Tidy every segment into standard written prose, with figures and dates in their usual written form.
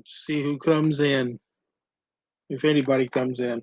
See who comes in, if anybody comes in.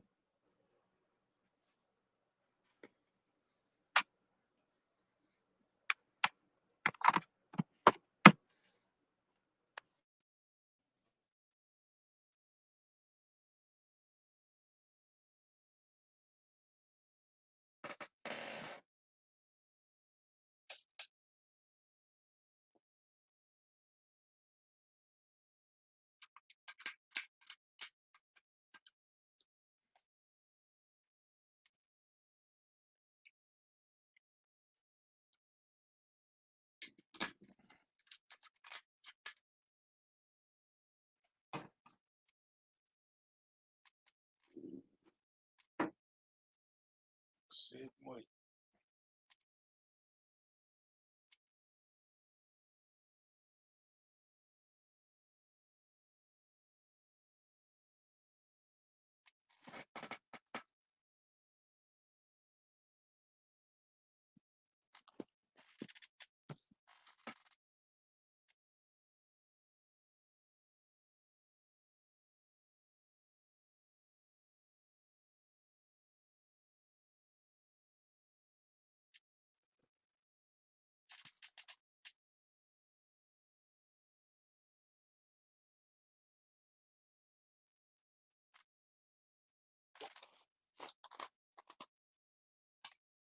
Sit and wait.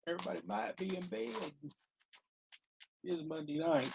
Everybody might be in bed. It's Monday night.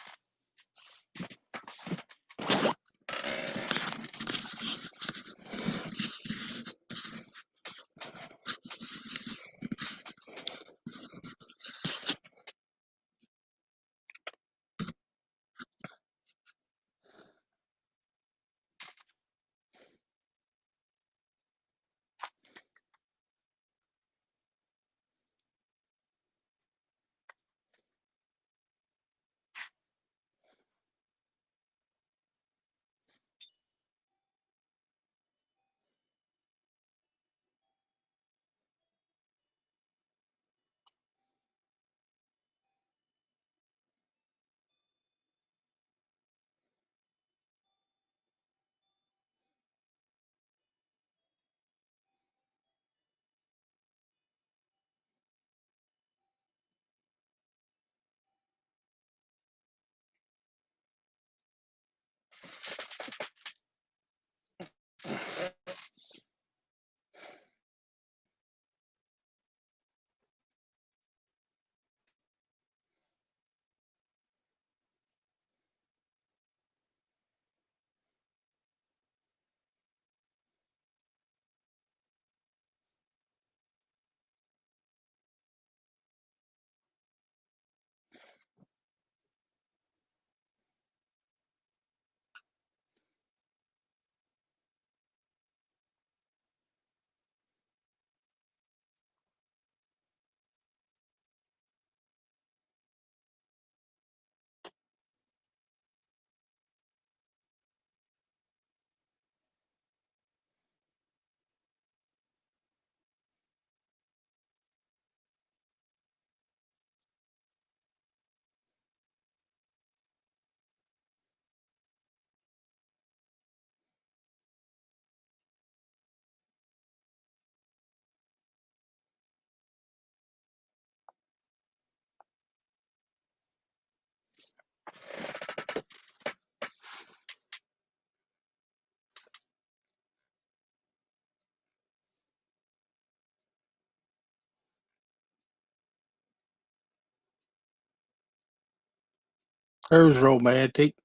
There's romantic.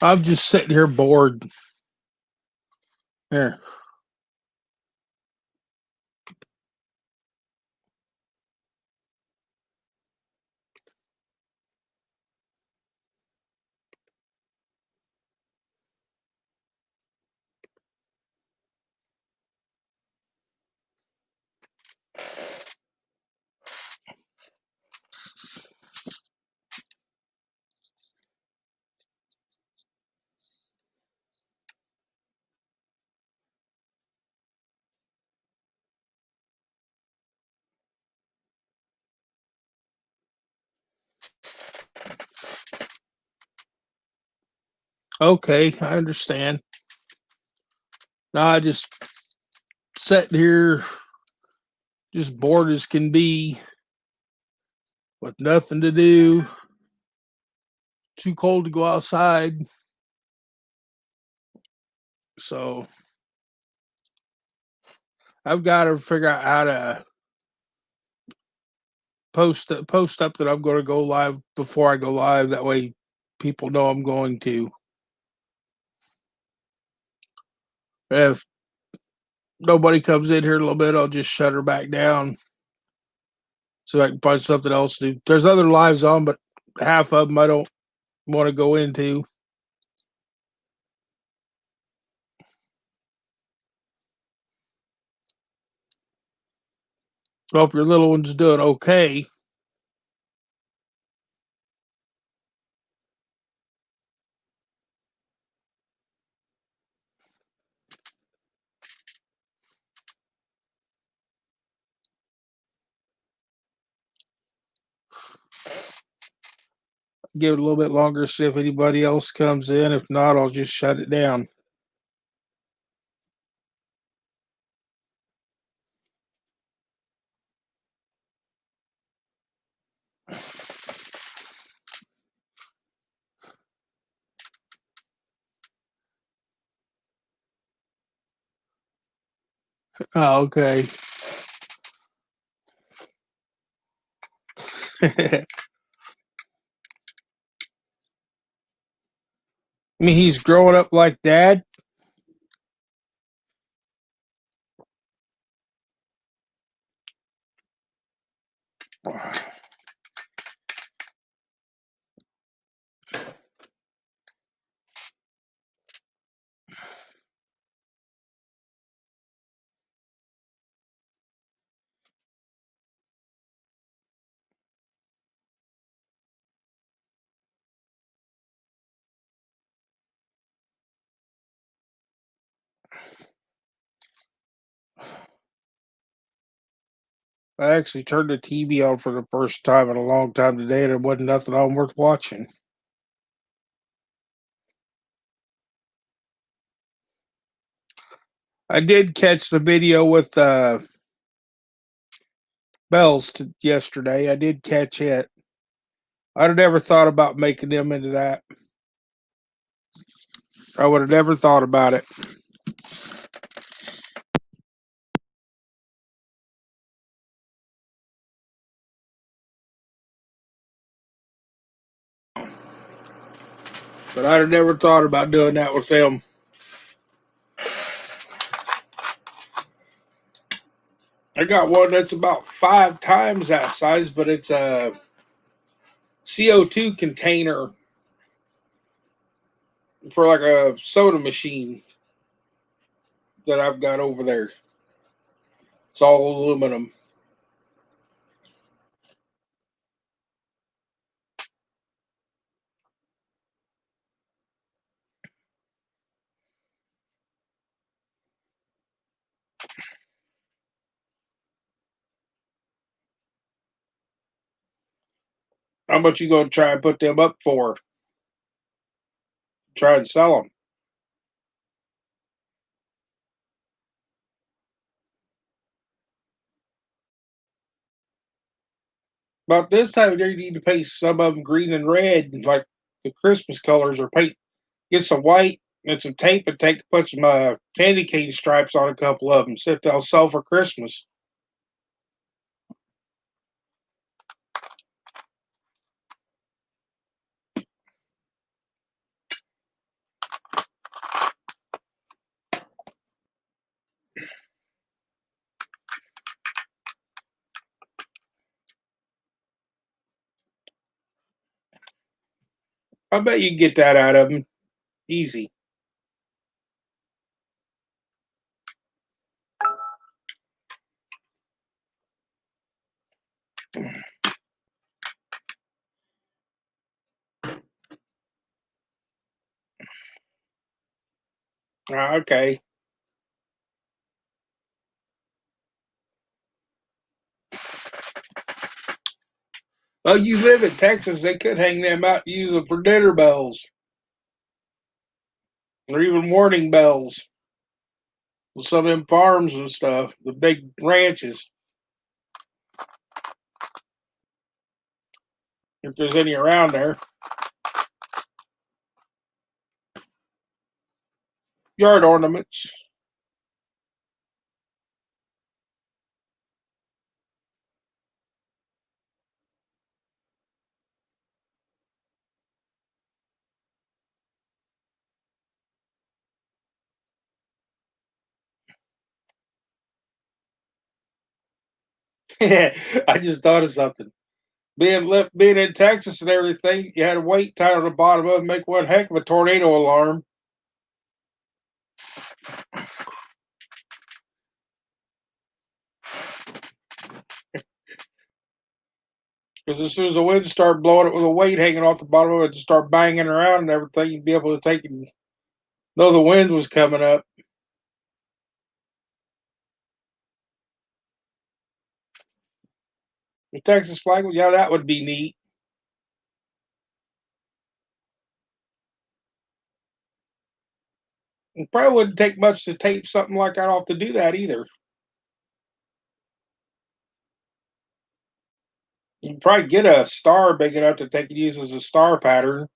I'm just sitting here bored. Here. Okay, I understand. Now I just sitting here, just bored as can be, with nothing to do. Too cold to go outside, so I've got to figure out how to post up that I'm going to go live before I go live. That way, people know I'm going to. If nobody comes in here in a little bit, I'll just shut her back down so I can find something else to do. There's other lives on, but half of them I don't want to go into. Hope your little one's doing okay. Give it a little bit longer, see if anybody else comes in. If not, I'll just shut it down. Oh, okay. I mean, he's growing up like dad. I actually turned the TV on for the first time in a long time today, and there wasn't nothing on worth watching. I did catch the video with Bells yesterday. I did catch it. I'd have never thought about making them into that. I would have never thought about it. But I'd have never thought about doing that with them. I got one that's about 5 times that size, but it's a CO2 container for like a soda machine that I've got over there. It's all aluminum. How much you gonna try and put them up for? Try and sell them. About this time of year, you need to paint some of them green and red, like the Christmas colors, or paint. Get some white and some tape and put some candy cane stripes on a couple of them. See if they'll sell for Christmas. I bet you can get that out of them easy. Okay. Oh, you live in Texas. They could hang them out and use them for dinner bells. or even warning bells with some of them farms and stuff, the big ranches, if there's any around there. Yard ornaments. I just thought of something. Being in Texas and everything, you had a weight tied on the bottom of it, make one heck of a tornado alarm. Because as soon as the wind start blowing it with a weight hanging off the bottom of it, to start banging around and everything, you'd be able to take and know the wind was coming up. The Texas flag, well, yeah, that would be neat. It probably wouldn't take much to tape something like that off to do that either. You can probably get a star big enough that they could use as a star pattern.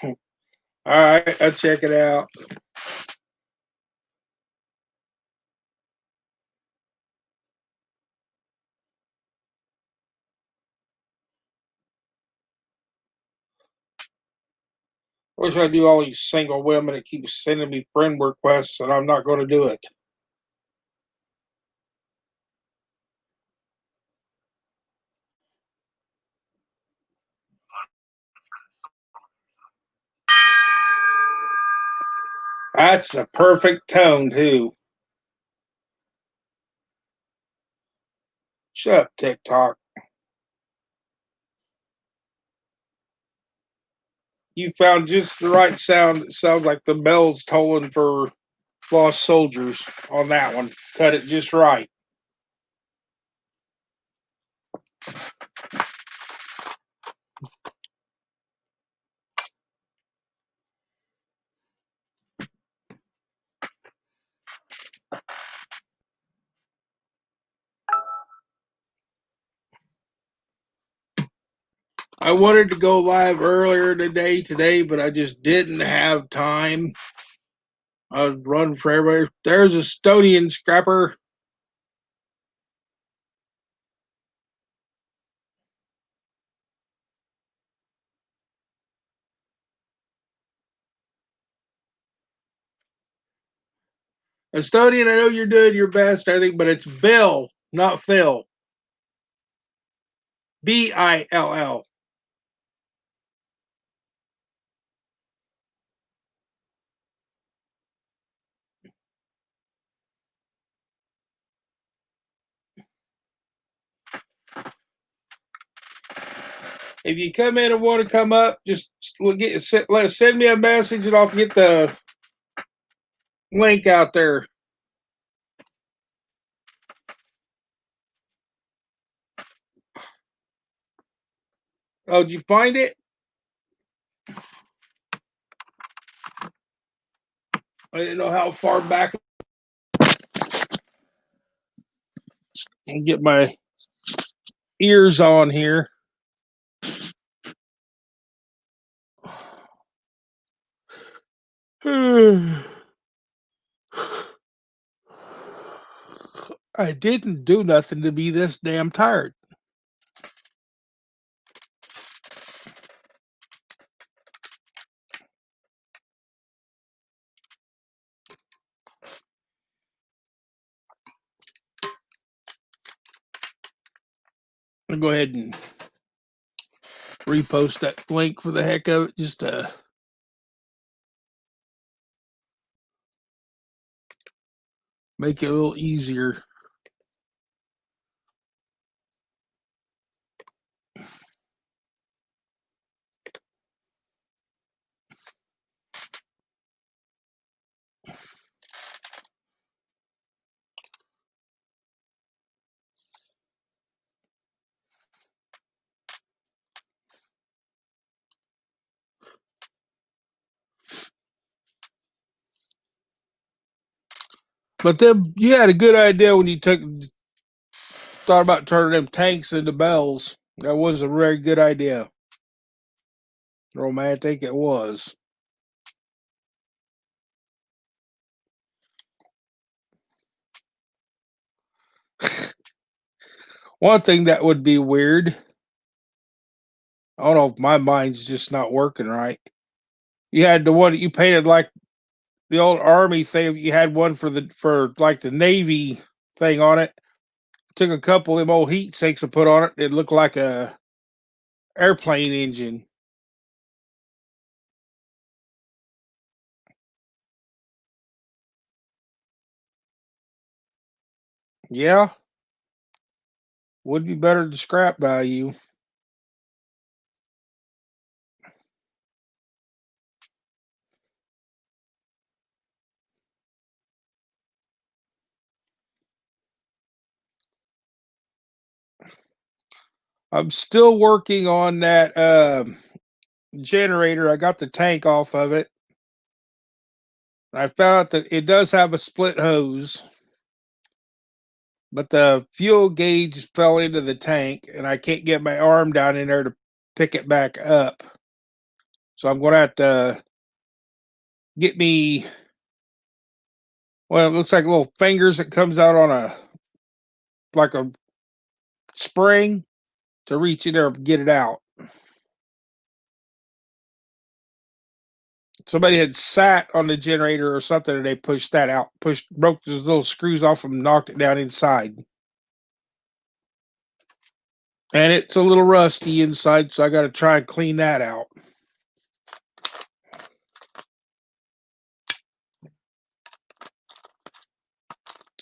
All right, I'll check it out. I wish I do all these single women that keep sending me friend requests, and I'm not going to do it. That's the perfect tone, too. Shut up, TikTok. You found just the right sound. It sounds like the bells tolling for lost soldiers on that one. Cut it just right. I wanted to go live earlier today, but I just didn't have time. I'd run for everybody. There's a Estonian scrapper. Estonian, I know you're doing your best, I think, but it's Bill, not Phil. Bill. If you come in and want to come up, just send me a message and I'll get the link out there. Oh, did you find it? I didn't know how far back. I'll get my ears on here. I didn't do nothing to be this damn tired. I'll go ahead and repost that link for the heck of it, just to make it a little easier. But then you had a good idea when you thought about turning them tanks into bells. That was a very good idea. Romantic it was. One thing that would be weird, I don't know if my mind's just not working right. You had the one that you painted like the old army thing. You had one for like the Navy thing on it. Took a couple of them old heat sinks and put on it. It looked like a airplane engine. Yeah, would be better to scrap value. I'm still working on that generator. I got the tank off of it. I found out that it does have a split hose, but the fuel gauge fell into the tank, and I can't get my arm down in there to pick it back up. So I'm going to have to get me. Well, it looks like little fingers that comes out on a like a spring to reach in there and get it out. Somebody had sat on the generator or something, and they pushed that out, broke those little screws off and knocked it down inside. And it's a little rusty inside, so I got to try and clean that out.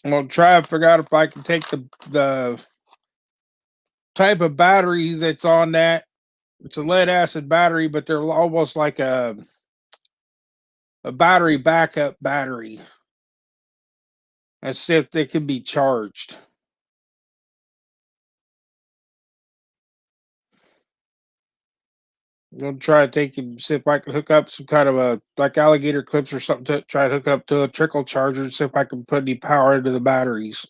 I'm gonna try and figure out if I can take the type of battery that's on that. It's a lead acid battery, but they're almost like a battery backup battery, and see if they can be charged. I'm gonna try to take and see if I can hook up some kind of a like alligator clips or something to try to hook up to a trickle charger and see if I can put any power into the batteries.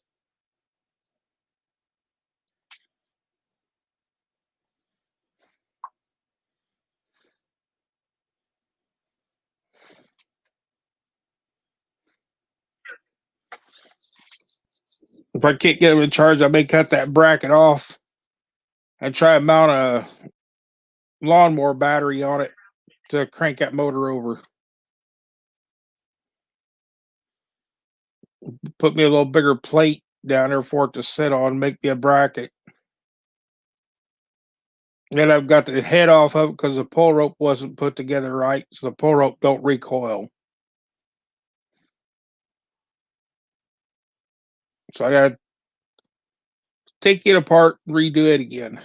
If I can't get them to charge, I may cut that bracket off and try to mount a lawnmower battery on it to crank that motor over. Put me a little bigger plate down there for it to sit on, make me a bracket. And I've got the head off of it because the pull rope wasn't put together right, so the pull rope don't recoil. So I got to take it apart and redo it again.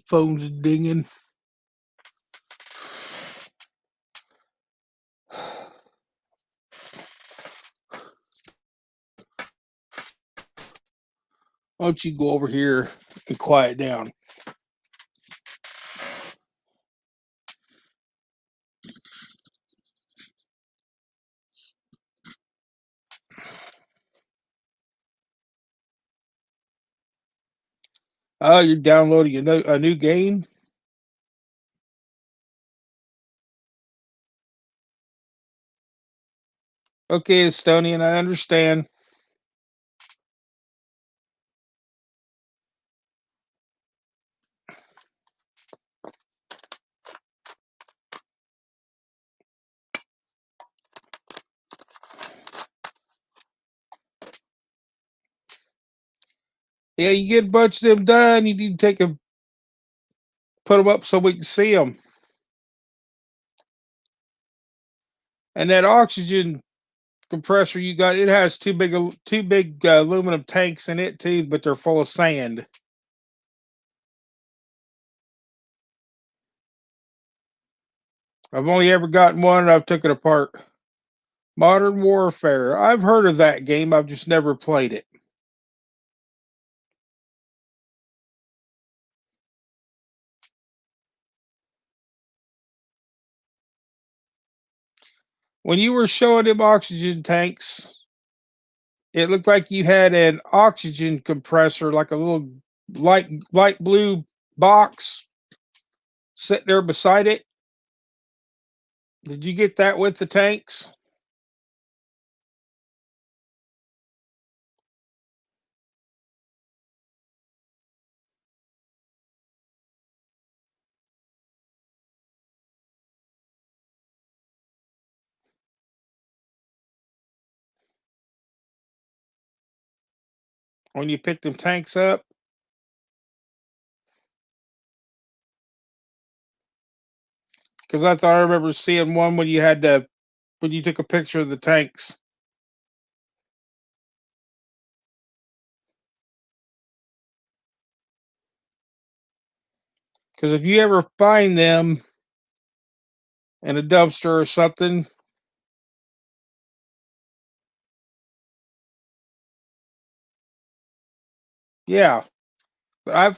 Phone's dinging. Why don't you go over here and quiet down? Oh, you're downloading a new game? Okay, Estonian, I understand. Yeah, you get a bunch of them done. You need to put them up so we can see them. And that oxygen compressor you got, it has two big aluminum tanks in it too, but they're full of sand. I've only ever gotten one and I've took it apart. Modern Warfare. I've heard of that game. I've just never played it. When you were showing them oxygen tanks, it looked like you had an oxygen compressor, like a little light blue box sitting there beside it. Did you get that with the tanks? When you picked them tanks up? Because I thought I remember seeing one when you had to when you took a picture of the tanks. Because if you ever find them in a dumpster or something, yeah. I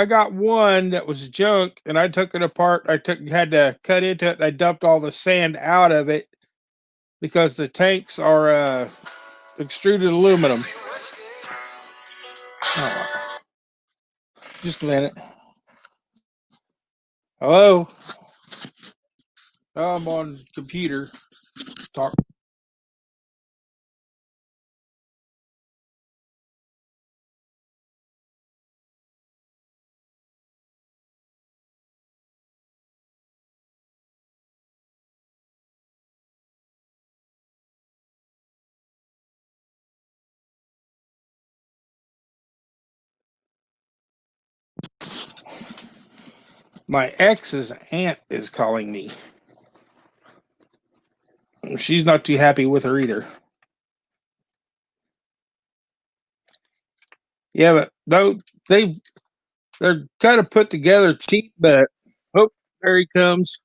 got one that was junk, and I took it apart. Had to cut into it. And I dumped all the sand out of it because the tanks are extruded aluminum. Oh, just a minute. Hello. I'm on computer. Talk. My ex's aunt is calling me. She's not too happy with her either. Yeah, but no, they're kind of put together cheap. But oh, there he comes.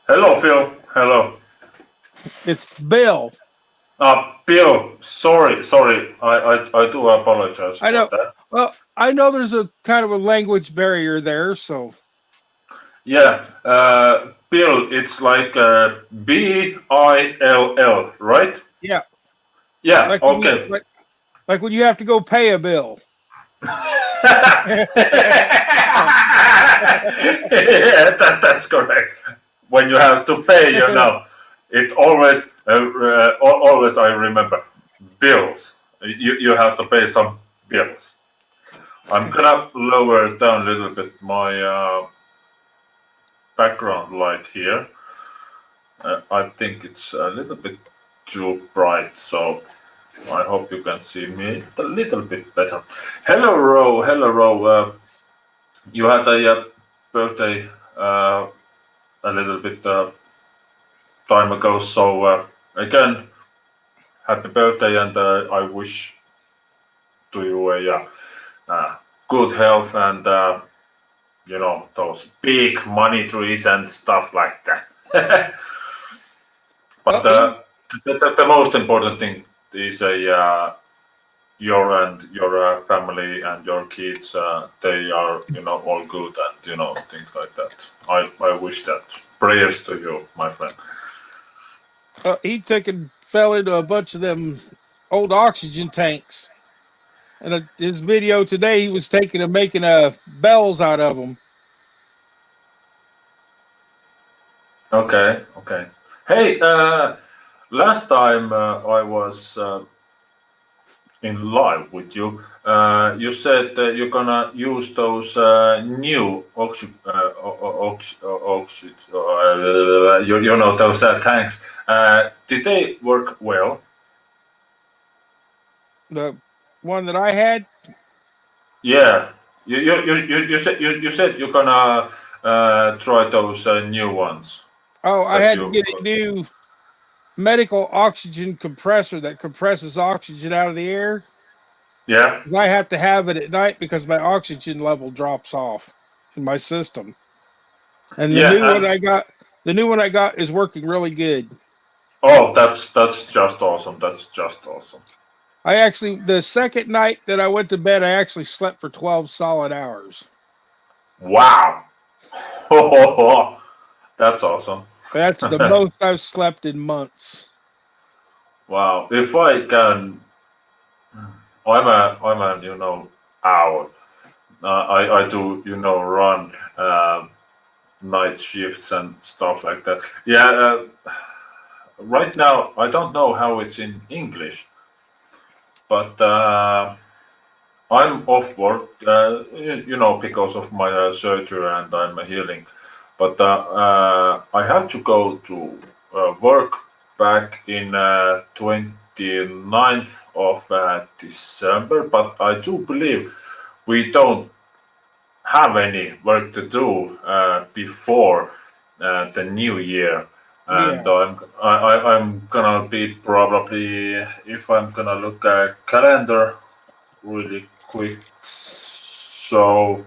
Hello, Phil. Hello. It's Bill. Bill. Sorry. I do apologize I for know. that. Well, I know there's a kind of a language barrier there, so Yeah, Bill. It's like Bill, right? yeah. Yeah. Like when you Okay. like when you have to go pay a bill. Yeah, that's correct. When you have to pay, it always I remember bills. You have to pay some bills. I'm gonna lower down a little bit my background light here. I think it's a little bit too bright, so I hope you can see me a little bit better. Hello, Ro. Hello, Ro. You had a birthday a little bit time ago, so again, happy birthday, and I wish to you a good health and those big money trees and stuff like that. But Well, he the most important thing is your and your family and your kids, they are all good and things like that. I wish that. Prayers to you, my friend. he took and fell into a bunch of them old oxygen tanks. And his video today, he was taking and making bells out of them. Okay. Hey, last time I was in live with you, you said you're gonna use those new those tanks. Did they work well? The one that I had, Yeah, you said you're gonna try those new ones oh, I that had to you get a new medical oxygen compressor that compresses oxygen out of the air. Yeah, I have to have it at night because my oxygen level drops off in my system. And yeah, and the new one I got is working really good. oh, that's just awesome. That's just awesome. I actually the second night that I went to bed, I actually slept for 12 solid hours. Wow, that's awesome. That's the most I've slept in months. Wow, if I can, I'm a owl. I do run night shifts and stuff like that. Yeah, right now I don't know how it's in English, but I'm off work, because of my surgery and I'm healing. But I have to go to work back in 29th of December. But I do believe we don't have any work to do before the new year. And Yeah. I'm gonna be probably, if I'm gonna look at calendar really quick. So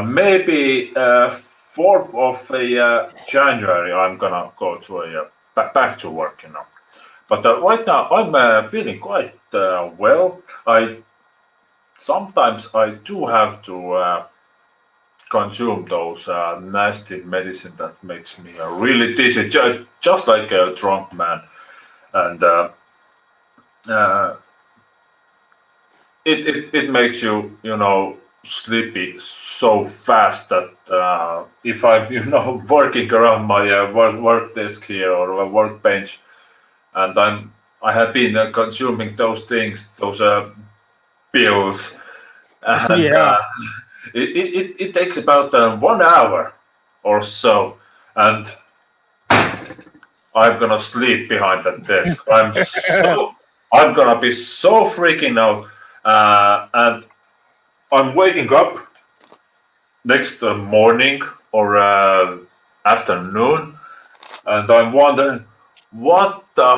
maybe 4th of January, I'm gonna go to back to work. But right now, I'm feeling quite well. I sometimes I do have to consume those nasty medicine that makes me really dizzy, just like a drunk man, and uh, it makes you sleepy so fast that if I'm working around my work desk here or a workbench and I have been consuming those things, those pills, and Yeah. it takes about 1 hour or so, and I'm gonna sleep behind that desk. I'm gonna be so freaking out, and I'm waking up next morning or afternoon, and I'm wondering what the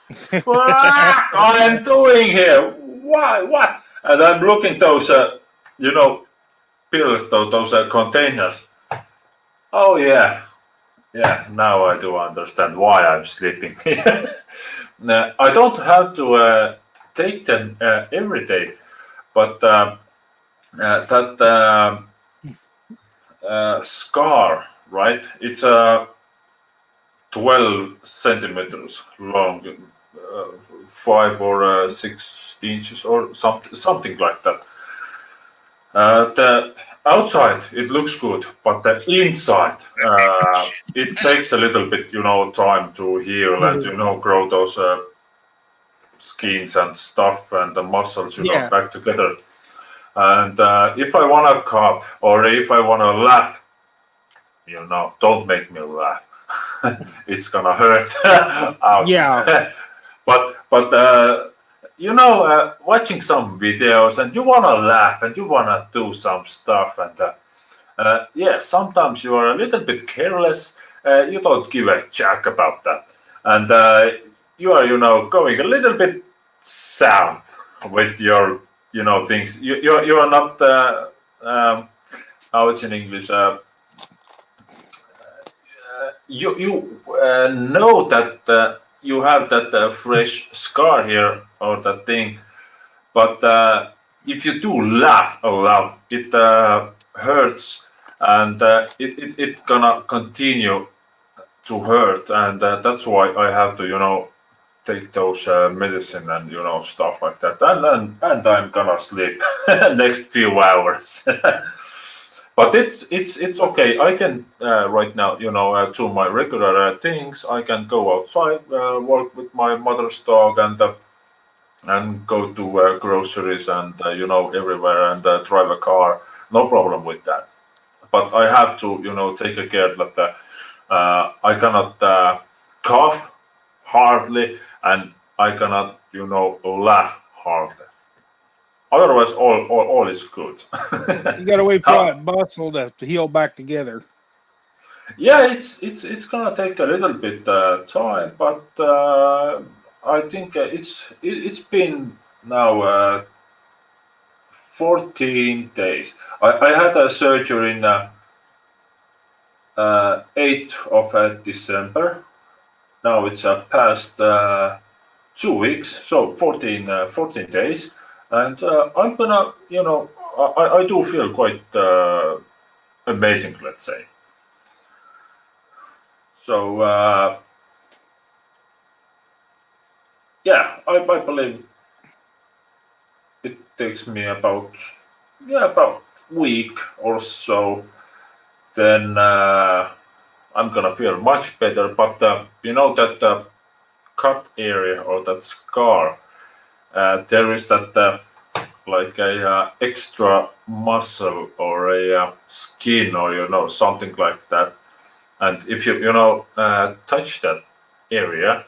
fuck I'm doing here. Why? What? And I'm looking those, you know, pills, those containers. Oh yeah, yeah. Now I do understand why I'm sleeping. I don't have to take them every day, but that scar, right? It's 12 centimeters long, 5 or 6 inches, or something like that. The outside it looks good, but the inside it takes a little bit, time to heal and grow those skins and stuff and the muscles, Yeah. back together. And if I wanna cop or if I wanna laugh, don't make me laugh. It's gonna hurt. Ouch. Yeah. But watching some videos and you wanna laugh and you wanna do some stuff and yeah, sometimes you are a little bit careless. You don't give a jack about that, and you are going a little bit south with your things. You are not how it's in English. You know that you have that fresh scar here or that thing, but if you do laugh aloud, it hurts, and it gonna continue to hurt, and that's why I have to take those medicine and stuff like that, and I'm gonna sleep next few hours. But it's okay. I can right now, do my regular things. I can go outside, work with my mother's dog, and go to groceries and everywhere and drive a car. No problem with that. But I have to take a care that I cannot cough hardly and I cannot laugh hardly. Otherwise, all is good. You gotta wait for How? that muscle to heal back together. Yeah, it's gonna take a little bit time, but I think it's been now 14 days. I had a surgery in 8th of December. Now it's past 2 weeks, so 14 days. And I'm gonna, I do feel quite amazing, let's say. So, yeah, I believe it takes me about week or so. Then I'm gonna feel much better. But that cut area or that scar, there is that like a extra muscle or a skin or something like that. And if you touch that area,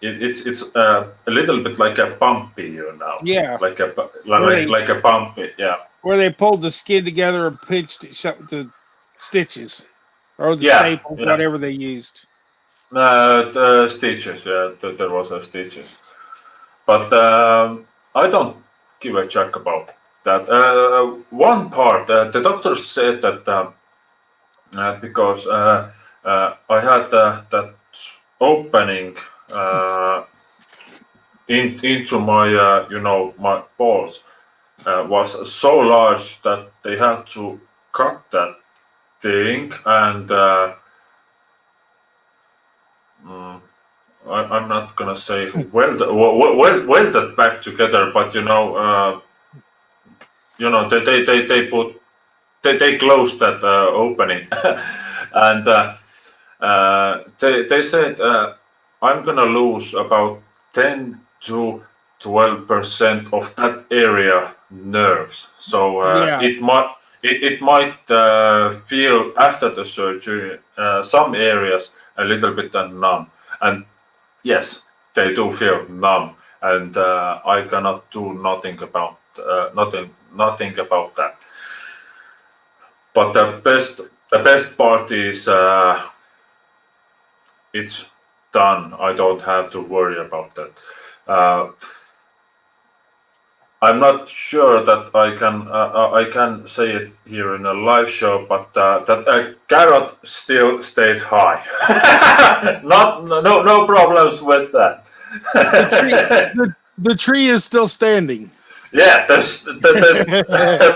it's a little bit like a bumpy, Yeah, like a where they like a bumpy, yeah, pulled the skin together and pinched it shut with the stitches or the yeah, staples, yeah. whatever they used. The stitches, yeah, there was a stitches, but I don't give a check about that. One part, the doctor said that because I had that opening into my my balls was so large that they had to cut that thing, and mm, I'm not gonna say weld that back together, but they put they closed that opening, and they said I'm gonna lose about 10 to 12% of that area nerves. So Yeah, it might feel after the surgery some areas a little bit numb, and yes, they do feel numb, and I cannot do nothing about that. But the best part is it's done. I don't have to worry about that. Uh, I'm not sure that I can say it here in a live show, but that carrot still stays high. Not no problems with that. the tree the tree is still standing. Yeah, the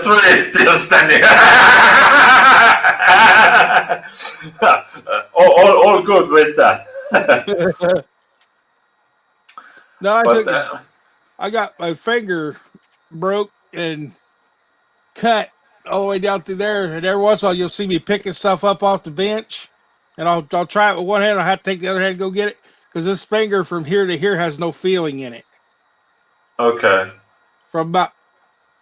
tree is still standing. all good with that. No, But I got my finger broke and cut all the way down through there, and every once in a while you'll see me picking stuff up off the bench, and I'll try it with one hand. I have to take the other hand and go get it because this finger from here to here has no feeling in it. okay, From about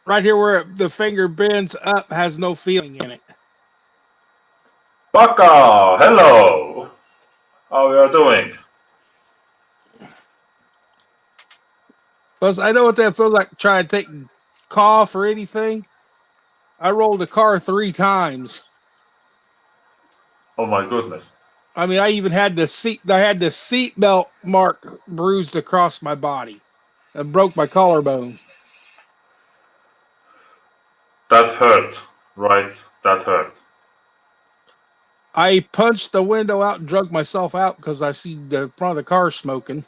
right here where the finger bends up has no feeling in it. Baka, hello. How you are doing? Plus, I know what that feels like trying to take cough or anything. I rolled the car 3 times. Oh my goodness, I mean, I even had the seat belt mark bruised across my body. I broke my collarbone. that hurt, right? That hurt. I punched the window out and drug myself out because I see the front of the car smoking.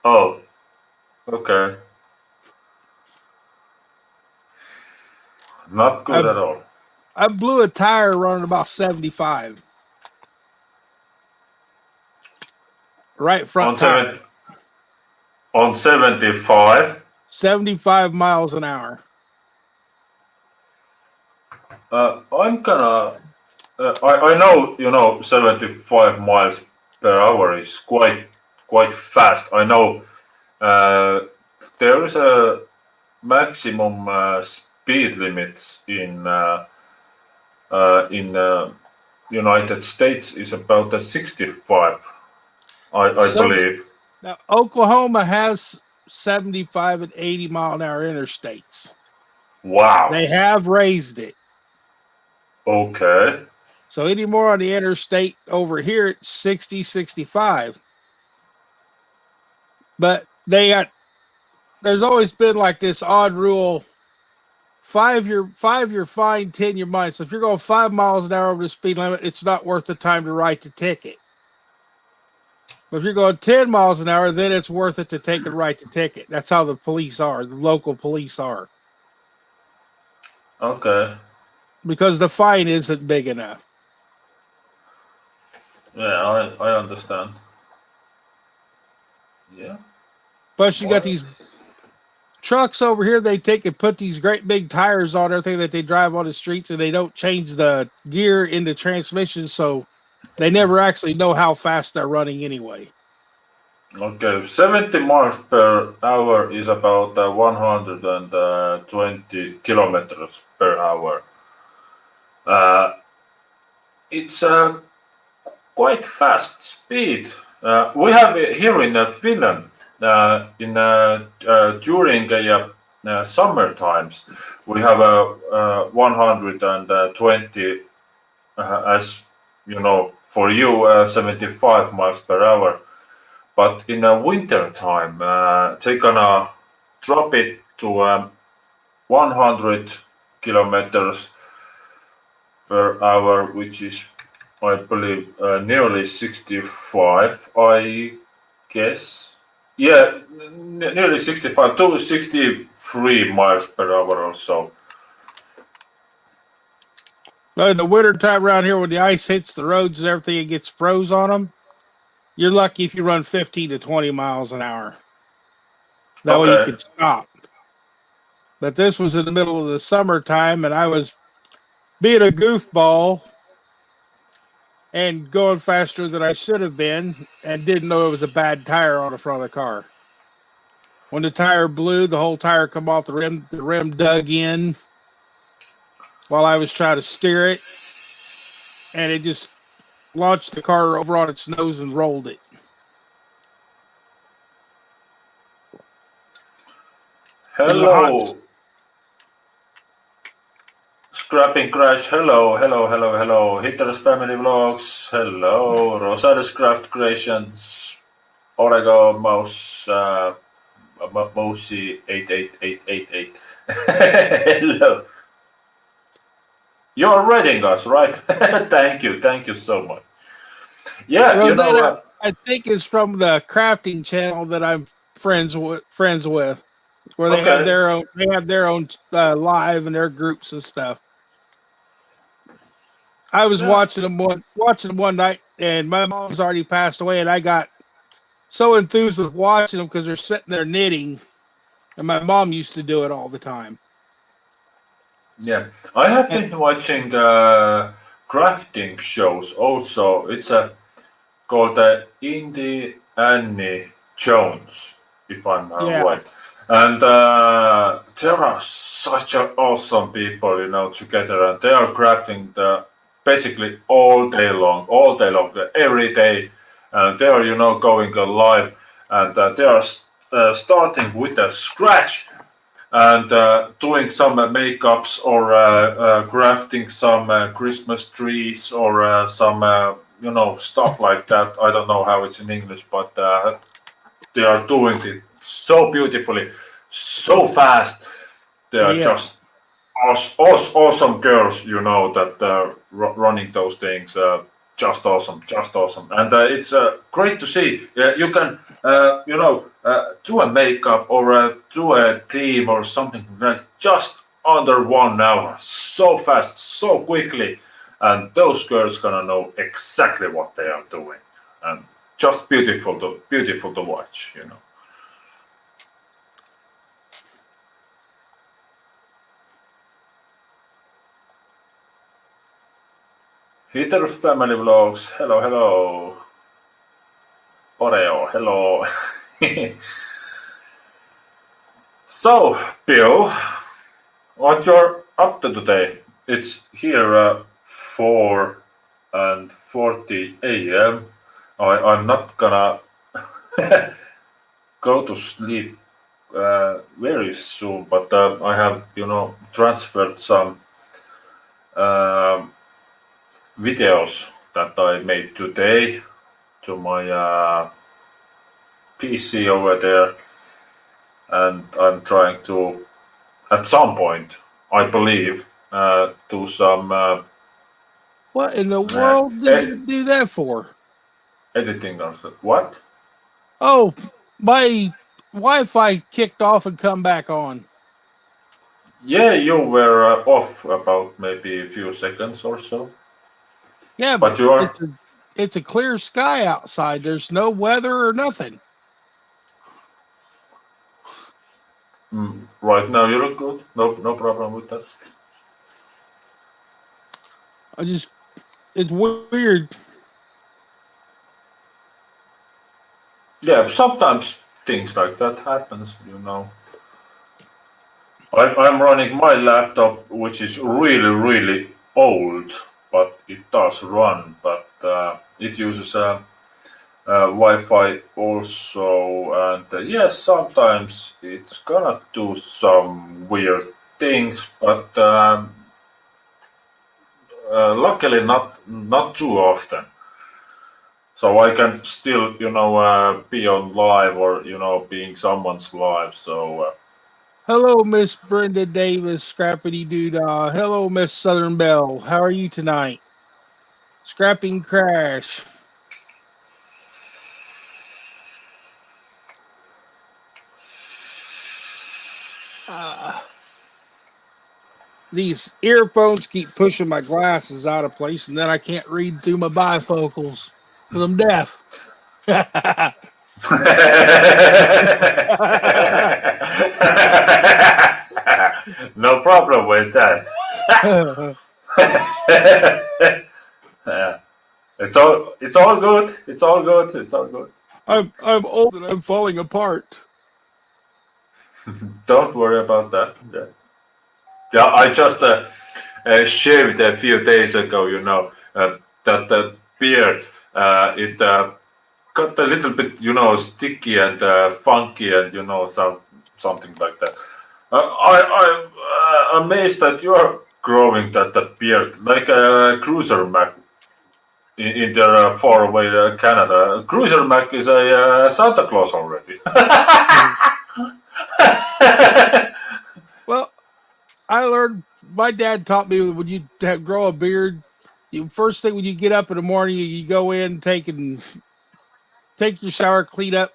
Oh, okay, not good I at all. I blew a tire running about 75, right On front tire, 75. 75 miles an hour. I'm gonna. I know 75 miles per hour is quite fast. I know uh, there is a maximum speed limits in United States is about 65. I Some believe. Now Oklahoma has 75 and 80 mile an hour interstates. Wow. They have raised it. Okay. So anymore on the interstate over here, it's 60, 65. But they got there's always been like this odd rule: five you're fine, 10 you're fine. So if you're going 5 miles an hour over the speed limit, it's not worth the time to write the ticket. But if you're going 10 miles an hour, then it's worth it to take and write the ticket. That's how the police are, the local police are, Okay. because the fine isn't big enough. Yeah, I understand. Yeah. Plus, you got Well, these trucks over here. They take and put these great big tires on everything that they drive on the streets, and they don't change the gear in the transmission, so they never actually know how fast they're running anyway. okay. 70 miles per hour is about 120 kilometers per hour. Uh, it's a quite fast speed. We have it here in Finland. In during summer times, we have a 120, as you know, for you 75 miles per hour. But in winter time, they're gonna drop it to 100 kilometers per hour, which is, I believe, nearly 65, I guess. Yeah, nearly 65 to 63 miles per hour or so. In the winter time around here, when the ice hits the roads and everything, it gets froze on them. You're lucky if you run 15 to 20 miles an hour. That way you Okay. could stop. But this was in the middle of the summertime, and I was being a goofball and going faster than I should have been, and didn't know it was a bad tire on the front of the car. When the tire blew, the whole tire come off the rim. The rim dug in while I was trying to steer it, and it just launched the car over on its nose and rolled it. It was a hot. Hello, Scrapping Crash. Hello, hello, hello, hello. Hitler's Family Vlogs. Hello, Rosales Craft Creations. Orego Mouse. Mousy 88888. Hello. You're reading us, right? Thank you so much. Yeah, you know Rosetta, what? I think, is from the crafting channel that I'm friends with, where they have Okay. their own live and their groups and stuff. I was Yeah, watching them one night, and my mom's already passed away, and I got so enthused with watching them because they're sitting there knitting, and my mom used to do it all the time. yeah. I have And been watching crafting shows also. It's called Indie Annie Jones, if I'm yeah, right. And there are such awesome people, you know, together, and they are crafting basically all day long, every day. And they are, you know, going live, and they are starting with a scratch and doing some makeups or crafting some Christmas trees or some you know, stuff like that. I don't know how it's in English, but they are doing it so beautifully, so fast. They are yeah, just awesome girls, you know, that running those things. Just awesome, just awesome, and it's great to see. You can, you know, do a makeup or do a theme or something like that just under 1 hour, so fast, so quickly, and those girls gonna know exactly what they are doing, and just beautiful to watch, you know. Hitler's Family Vlogs. Hello, hello. Oreo, hello. So, Bill, what you're up to today? It's here 4 and 40 a.m. I'm not gonna go to sleep very soon, but I have, you know, transferred some um videos that I made today to my PC over there. and I'm trying to, at some point, I believe, do some What in the world did you do that for? editing or so. What? Oh, my Wi-Fi kicked off and come back on. Yeah, you were off about maybe a few seconds or so, Yeah, but but you are it's a clear sky outside. There's no weather or nothing. right now. You look good. No problem with that. I just it's weird. Yeah, sometimes things like that happens. I'm running my laptop, which is really old, but it does run. But it uses Wi-Fi also, and yes, sometimes it's gonna do some weird things, but luckily not too often. So I can still, be on live or being someone's live. So Hello, Miss Brenda Davis, Scrappity Doodah. Hello, Miss Southern Belle. How are you tonight? Scrapping Crash. Uh, these earphones keep pushing my glasses out of place, and then I can't read through my bifocals because I'm deaf. no problem with that. Yeah. It's all good. It's all good. It's all good. I'm old and I'm falling apart. Don't worry about that. Yeah, yeah. I just shaved a few days ago. That the beard it got a little bit sticky and funky and something like that. I'm amazed that you're growing that beard like a Cruiser Mac in their faraway Canada. Cruiser Mac is a Santa Claus already. Well, I learned. My dad taught me when you grow a beard, first thing when you get up in the morning, you go in, take your shower, clean up,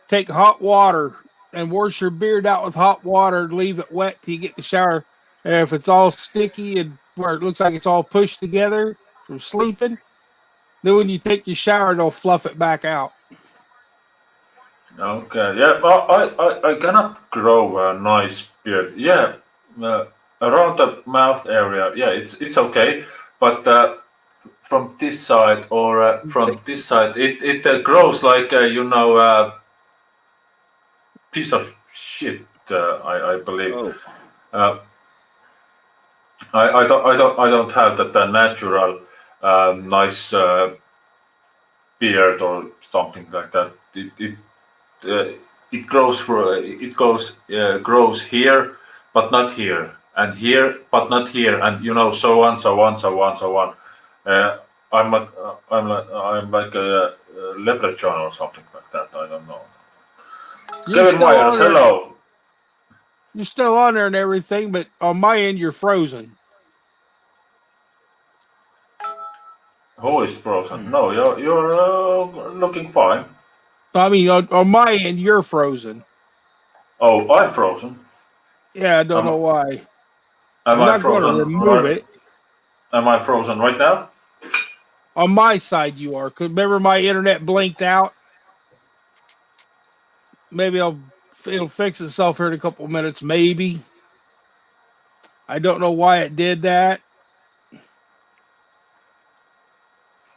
take hot water, and wash your beard out with hot water. Leave it wet till you get the shower. And if it's all sticky and where it looks like it's all pushed together from sleeping, then when you take your shower, it'll fluff it back out. Okay, yeah, well, I cannot grow a nice beard. Yeah, uh, around the mouth area, yeah, it's okay, but from this side or from this side, it grows like piece of shit. I believe. Oh, Uh, I don't have that natural nice beard or something like that. Uh, it grows grows here, but not here, and here, but not here, and so on, so on, so on, so on. Uh, I'm like a leprechaun or something like that. I don't know. you're Kevin still Myers, on there. hello. You're still on there and everything, but on my end, you're frozen. Who is frozen? No, you're looking fine. I mean, on my end, you're frozen. Oh, I'm frozen. Yeah, I don't Am, know why. am I'm I not going to frozen? remove it. Am I frozen right now? On my side, you are. Cause remember, my internet blinked out. Maybe it'll fix itself here in a couple minutes. Maybe. I don't know why it did that.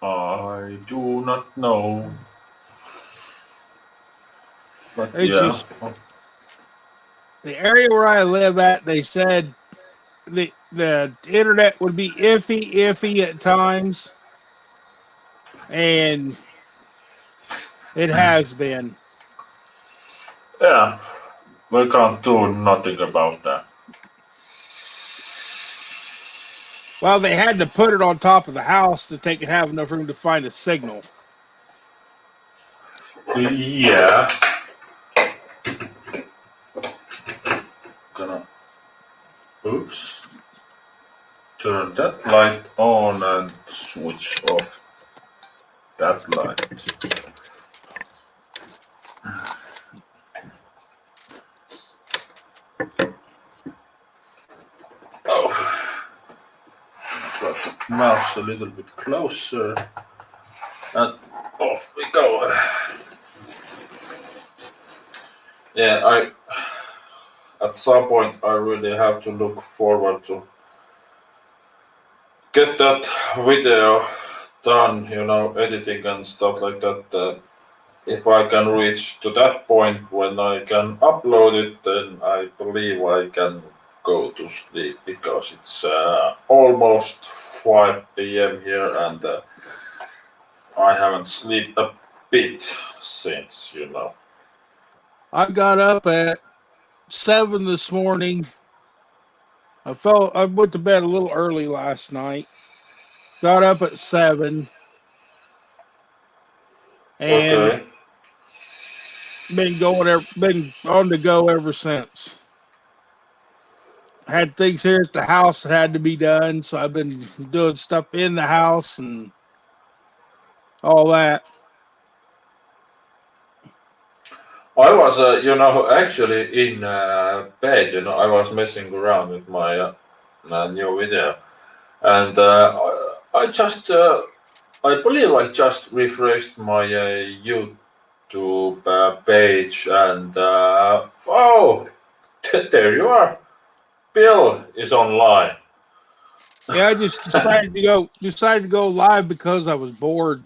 I do not know. But It's yeah. just the area where I live at. They said the internet would be iffy at times, and it has been. Yeah. We can't do nothing about that. Well, they had to put it on top of the house to take and have enough room to find a signal. Yeah. that light on and switch off that light. Oh, drop the mouse a little bit closer and off we go. Yeah, at some point I really have to look forward to get that video done, editing and stuff like that. If I can reach to that point when I can upload it, then I believe I can go to sleep because it's almost 5 p.m. here and I haven't slept a bit since. I got up at 7 this morning. I went to bed a little early last night. Got up at 7 and Okay. been on the go ever since. Had things here at the house that had to be done, so I've been doing stuff in the house and all that. I was, actually in bed. I was messing around with my new video, and I believe I just refreshed my YouTube page, and oh, there you are. Bill is online. Yeah, I just decided to go live because I was bored.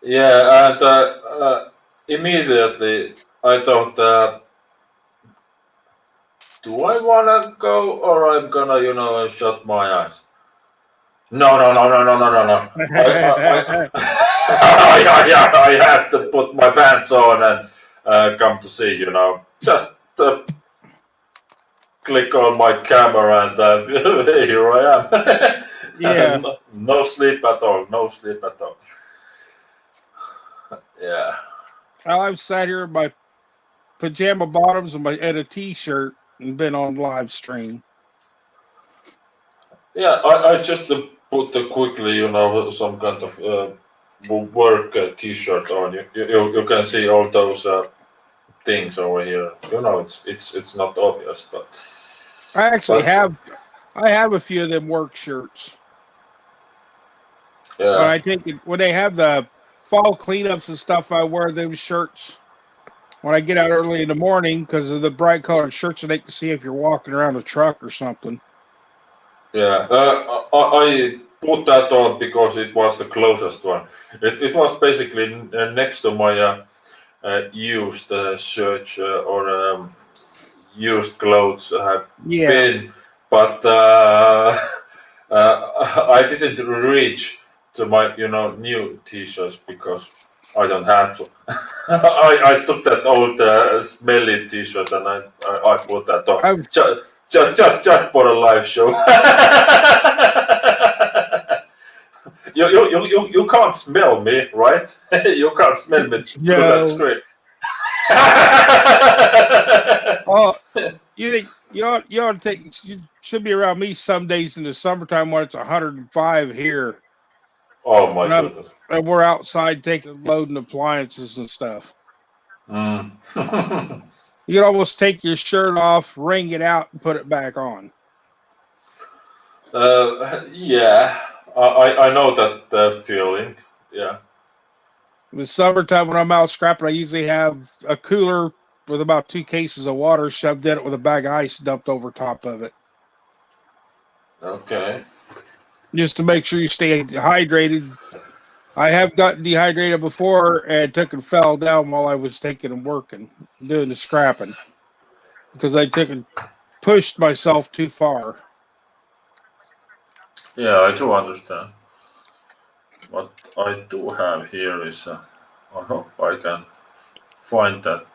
Yeah, and immediately I thought, do I wanna go or I'm gonna, shut my eyes? No, no, no, no, no, no, no, no. I have to put my pants on and come to see, Just click on my camera and here I am. Yeah, No sleep at all. No sleep at all. Yeah. I've sat here in my pajama bottoms and a t-shirt and been on live stream. Yeah, I just put quickly, some kind of work T-shirt on. You can see all those things over here. It's not obvious, but I actually but have a few of them work shirts. yeah. When they have the fall cleanups and stuff, I wear those shirts when I get out early in the morning because of the bright colored shirts, so they can see if you're walking around a truck or something. Yeah, I put that on because it was the closest one. It was basically next to my used search or used clothes Yeah, bin, but I didn't reach to my new T-shirts because I don't have to. I took that old smelly T-shirt and I put that on I've just for a live show. You can't smell me, right? You can't smell me through that no. screen. Oh, you think you ought to take you should be around me some days in the summertime when it's 105 here. Oh my And I'm goodness. and we're outside loading appliances and stuff. Mm. You can almost take your shirt off, wring it out, and put it back on. Yeah, I know that feeling. Yeah. In the summertime when I'm out scrapping, I usually have a cooler with about 2 cases of water shoved in it with a bag of ice dumped over top of it. Okay. Just to make sure you stay hydrated. I have gotten dehydrated before and took and fell down while I was taking and working, doing the scrapping. Because I took and pushed myself too far. Yeah, I do understand. What I do have here is, I hope I can find that.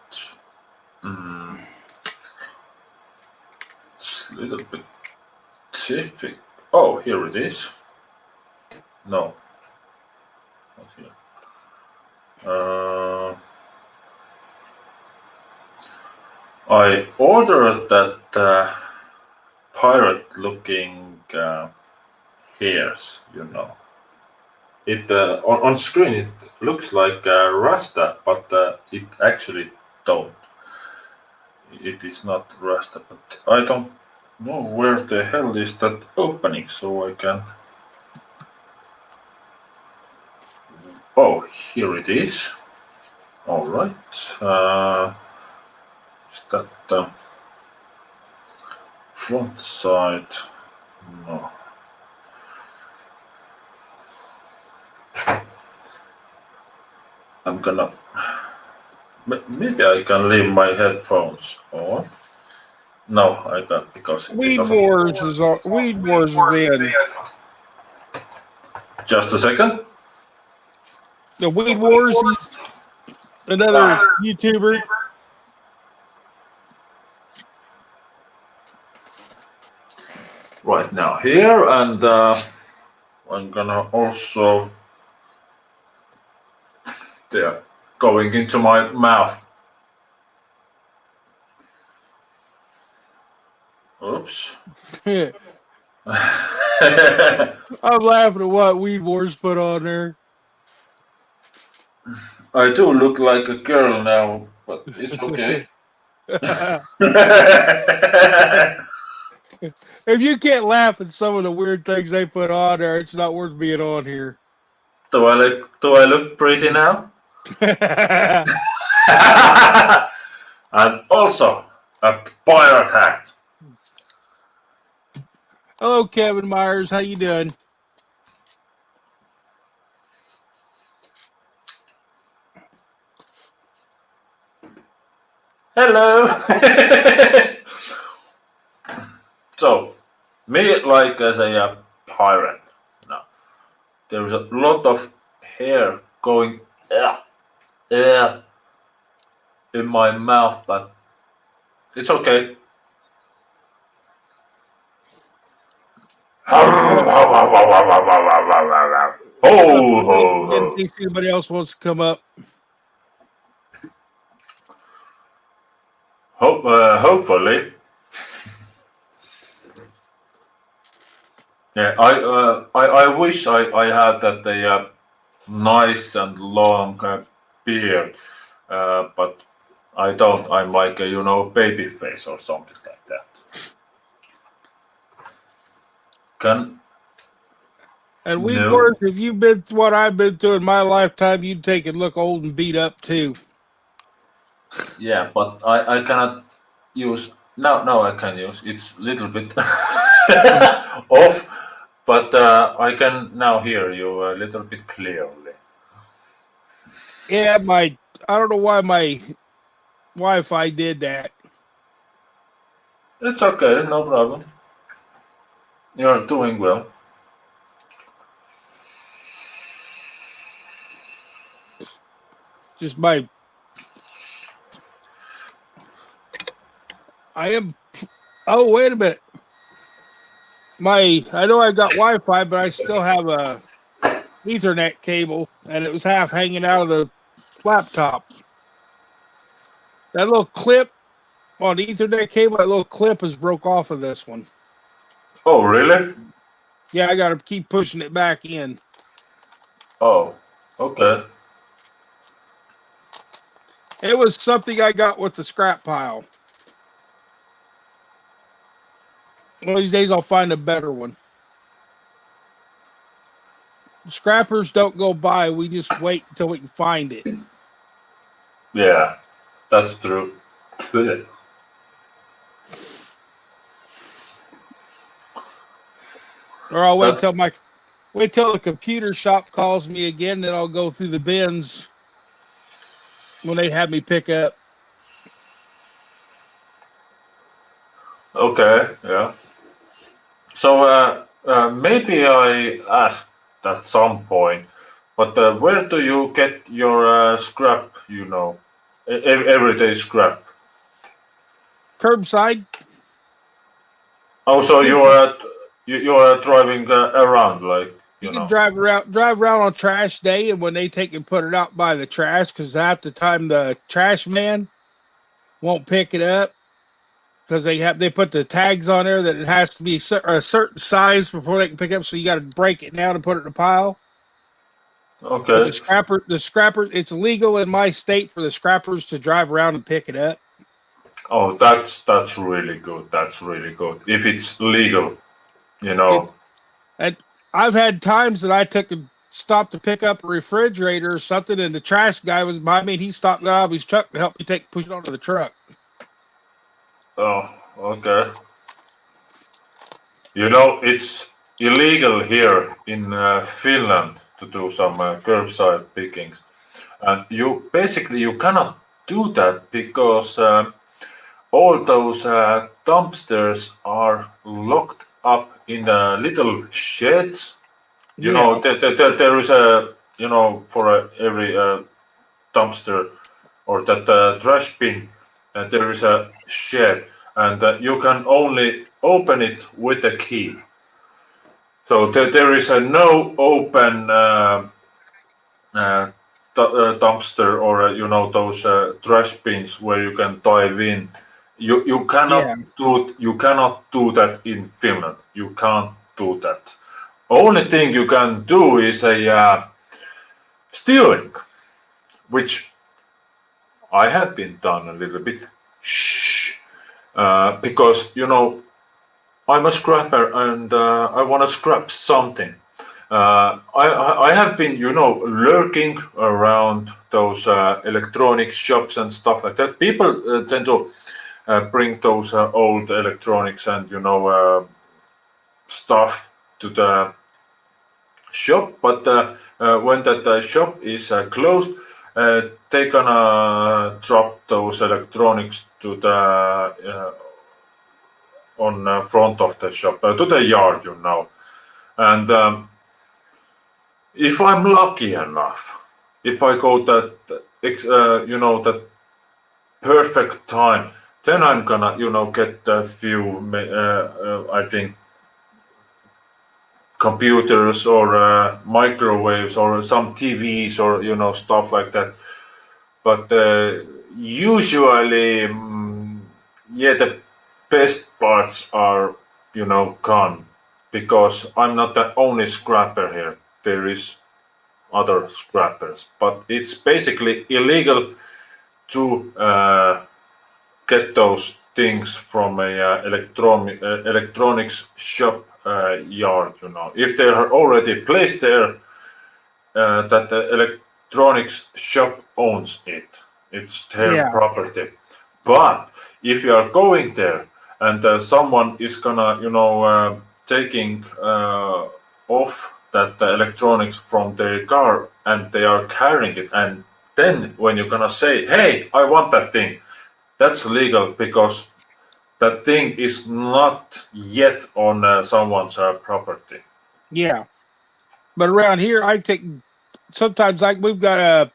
Mm, it's a little bit specific. Oh, here it is. No, not here. I ordered that pirate-looking hairs, you know. It on screen it looks like Rasta, but it actually don't. It is not Rasta, but I don't know where the hell is that opening, so I can. Oh, here it is. All right. Is that the front side? No. I'm gonna. Maybe I can leave my headphones on. No, I can't because it Weed doesn't. Wars is on. Weed Wars is in. Just a second. The Weed Wars. He's another YouTuber. Right now here, and I'm gonna also there going into my mouth. Oops. I'm laughing at what Weed Wars put on there. I do look like a girl now, but it's okay. If you can't laugh at some of the weird things they put on there, it's not worth being on here. Do I look pretty now? And also a pirate hat. Hello, Kevin Myers. How you doing? Hello. So, me like as a pirate. Now, there's a lot of hair going in my mouth, but it's okay. Ho ho In ho. case anybody else wants to come up. Hopefully. Yeah, I wish I had that nice and long beard, but I don't. I'm like a baby face or something like that. Can And Weed no. Wars, if you've been through what I've been through in my lifetime, you'd take and look old and beat up too. Yeah, but I cannot use. No, I can use. It's a little bit off, but I can now hear you a little bit clearly. Yeah, I don't know why my Wi-Fi did that. It's okay, no problem. You're doing well. Just I am. Oh, wait a minute. I know I got Wi-Fi, but I still have a Ethernet cable, and it was half hanging out of the laptop. That little clip on the Ethernet cable, that little clip is broke off of this one. Oh, really? Yeah, I got to keep pushing it back in. Oh, okay. It was something I got with the scrap pile. One of these days, I'll find a better one. Scrappers don't go by. We just wait until we can find it. Yeah, that's true. Good. Or I'll wait till the computer shop calls me again, then I'll go through the bins when they have me pick up. Okay, yeah. So maybe I asked at some point, but where do you get your scrap? Everyday scrap. Curbside. Oh, so you are driving around, like You can drive around on trash day, and when they take and put it out by the trash, because half the time the trash man won't pick it up because they put the tags on there that it has to be a certain size before they can pick up. So you got to break it down and put it in a pile. But Okay. the scrappers, it's illegal in my state for the scrappers to drive around and pick it up. Oh, that's really good. That's really good. If it's legal, you know. It and I've had times that I took a stop to pick up a refrigerator or something, and the trash guy was behind me, and he stopped out of his truck to help me push it onto the truck. Oh, okay. You know, it's illegal here in Finland to do some curbside pickings, and you cannot do that because all those dumpsters are locked up in little sheds. You Yeah, know, there is a for every dumpster or that trash bin, there is a shed, and you can only open it with a key. So there is a no open uh, dumpster or those trash bins where you can dive in. You yeah, cannot do that in Finland. You can't do that. Only thing you can do is a stealing, which I have been done a little bit. Shh. Because I'm a scrapper and I want to scrap something. I have been lurking around those electronic shops and stuff like that. People tend to bring those old electronics and stuff to the shop, but when that shop is closed, they gonna drop those electronics to the on front of the shop, to the yard, and if I'm lucky enough, if I go that that perfect time, then I'm gonna get a few I think computers or microwaves or some TVs or stuff like that. But usually, yeah, the best parts are gone because I'm not the only scrapper here. There is other scrappers, but it's basically illegal to get those things from a electronics shop yard. If they are already placed there, that the electronics shop owns it. It's their yeah, property. But if you are going there and someone is gonna, taking off that electronics from their car and they are carrying it, and then when you're gonna say, "Hey, I want that thing," that's legal because that thing is not yet on someone's property. yeah. But around here, I take sometimes like we've got a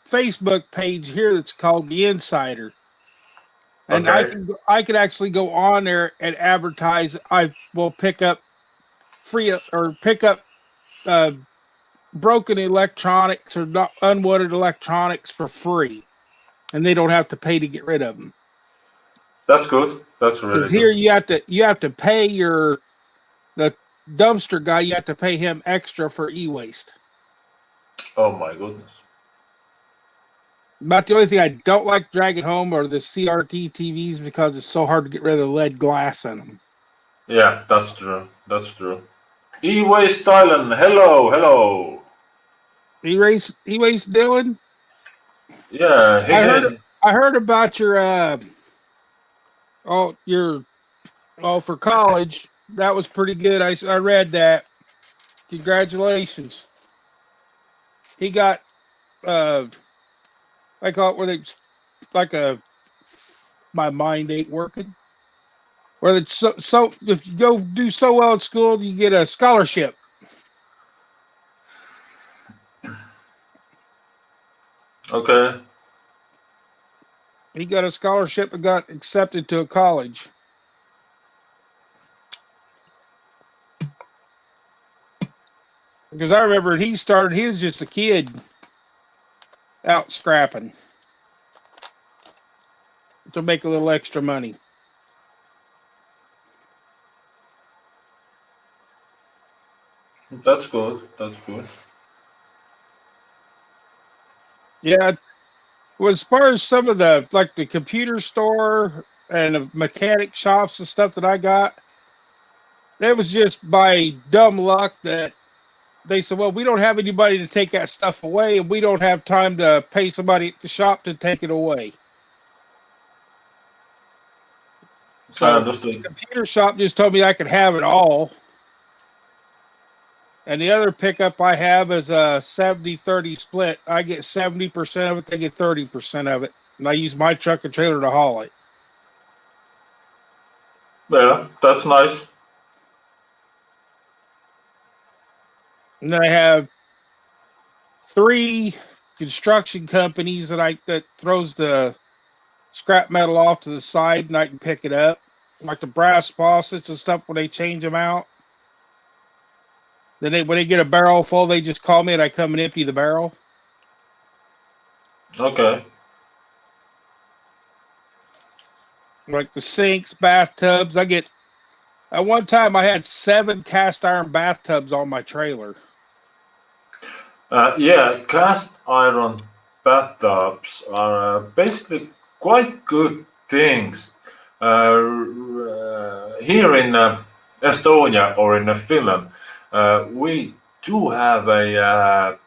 Facebook page here that's called the Insider, and Okay, I could actually go on there and advertise. I will pick up free or pick up uh, broken electronics or not unwanted electronics for free, and they don't have to pay to get rid of them. that's good. That's Because really here good. you have to pay the dumpster guy. You have to pay him extra for e-waste. Oh my goodness. About the only thing I don't like dragging home are the CRT TVs because it's so hard to get rid of the lead glass in them. Yeah, that's true. That's true. E-Waste Thailand. Hello, hello. E-waste, Dylan. Yeah, I heard hey, I heard about your for college. That was pretty good. I read that. Congratulations. He got I call it where they like a my mind ain't working. Where it's so if you go do so well at school, you get a scholarship. okay. He got a scholarship and got accepted to a college. Because I remember he was just a kid out scrapping. to make a little extra money. That's good. That's good. Yeah. Well, as far as some of the like the computer store and the mechanic shops and stuff that I got, it was just by dumb luck that they said, well, we don't have anybody to take that stuff away, and we don't have time to pay somebody at the shop to take it away. I So understood. computer shop just told me I could have it all. And the other pickup I have is a 70-30 split. I get 70% of it, they get 30% of it. And I use my truck and trailer to haul it. Yeah, that's nice. And then I have 3 construction companies that throws the scrap metal off to the side and I can pick it up. Like the brass faucets and stuff when they change them out. Then when they get a barrel full, they just call me and I come and empty the barrel. Okay. Like the sinks, bathtubs. At one time I had 7 cast iron bathtubs on my trailer. Yeah, cast iron bathtubs are basically quite good things. Here in Estonia or in Finland, we do have a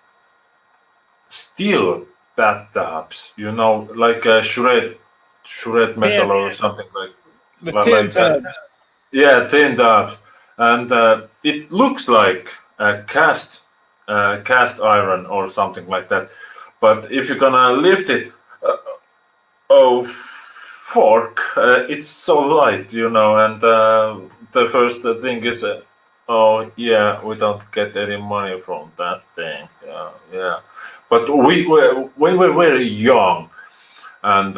steel bathtubs. You know, like shred metal Tin, or something like the tin that. tubs. Yeah, tin tubs, and it looks like a cast iron or something like that. But if you're gonna lift it, uh, oh fork, it's so light, you know. And the first thing is, oh yeah, we don't get any money from that thing. Yeah. But we were very young, and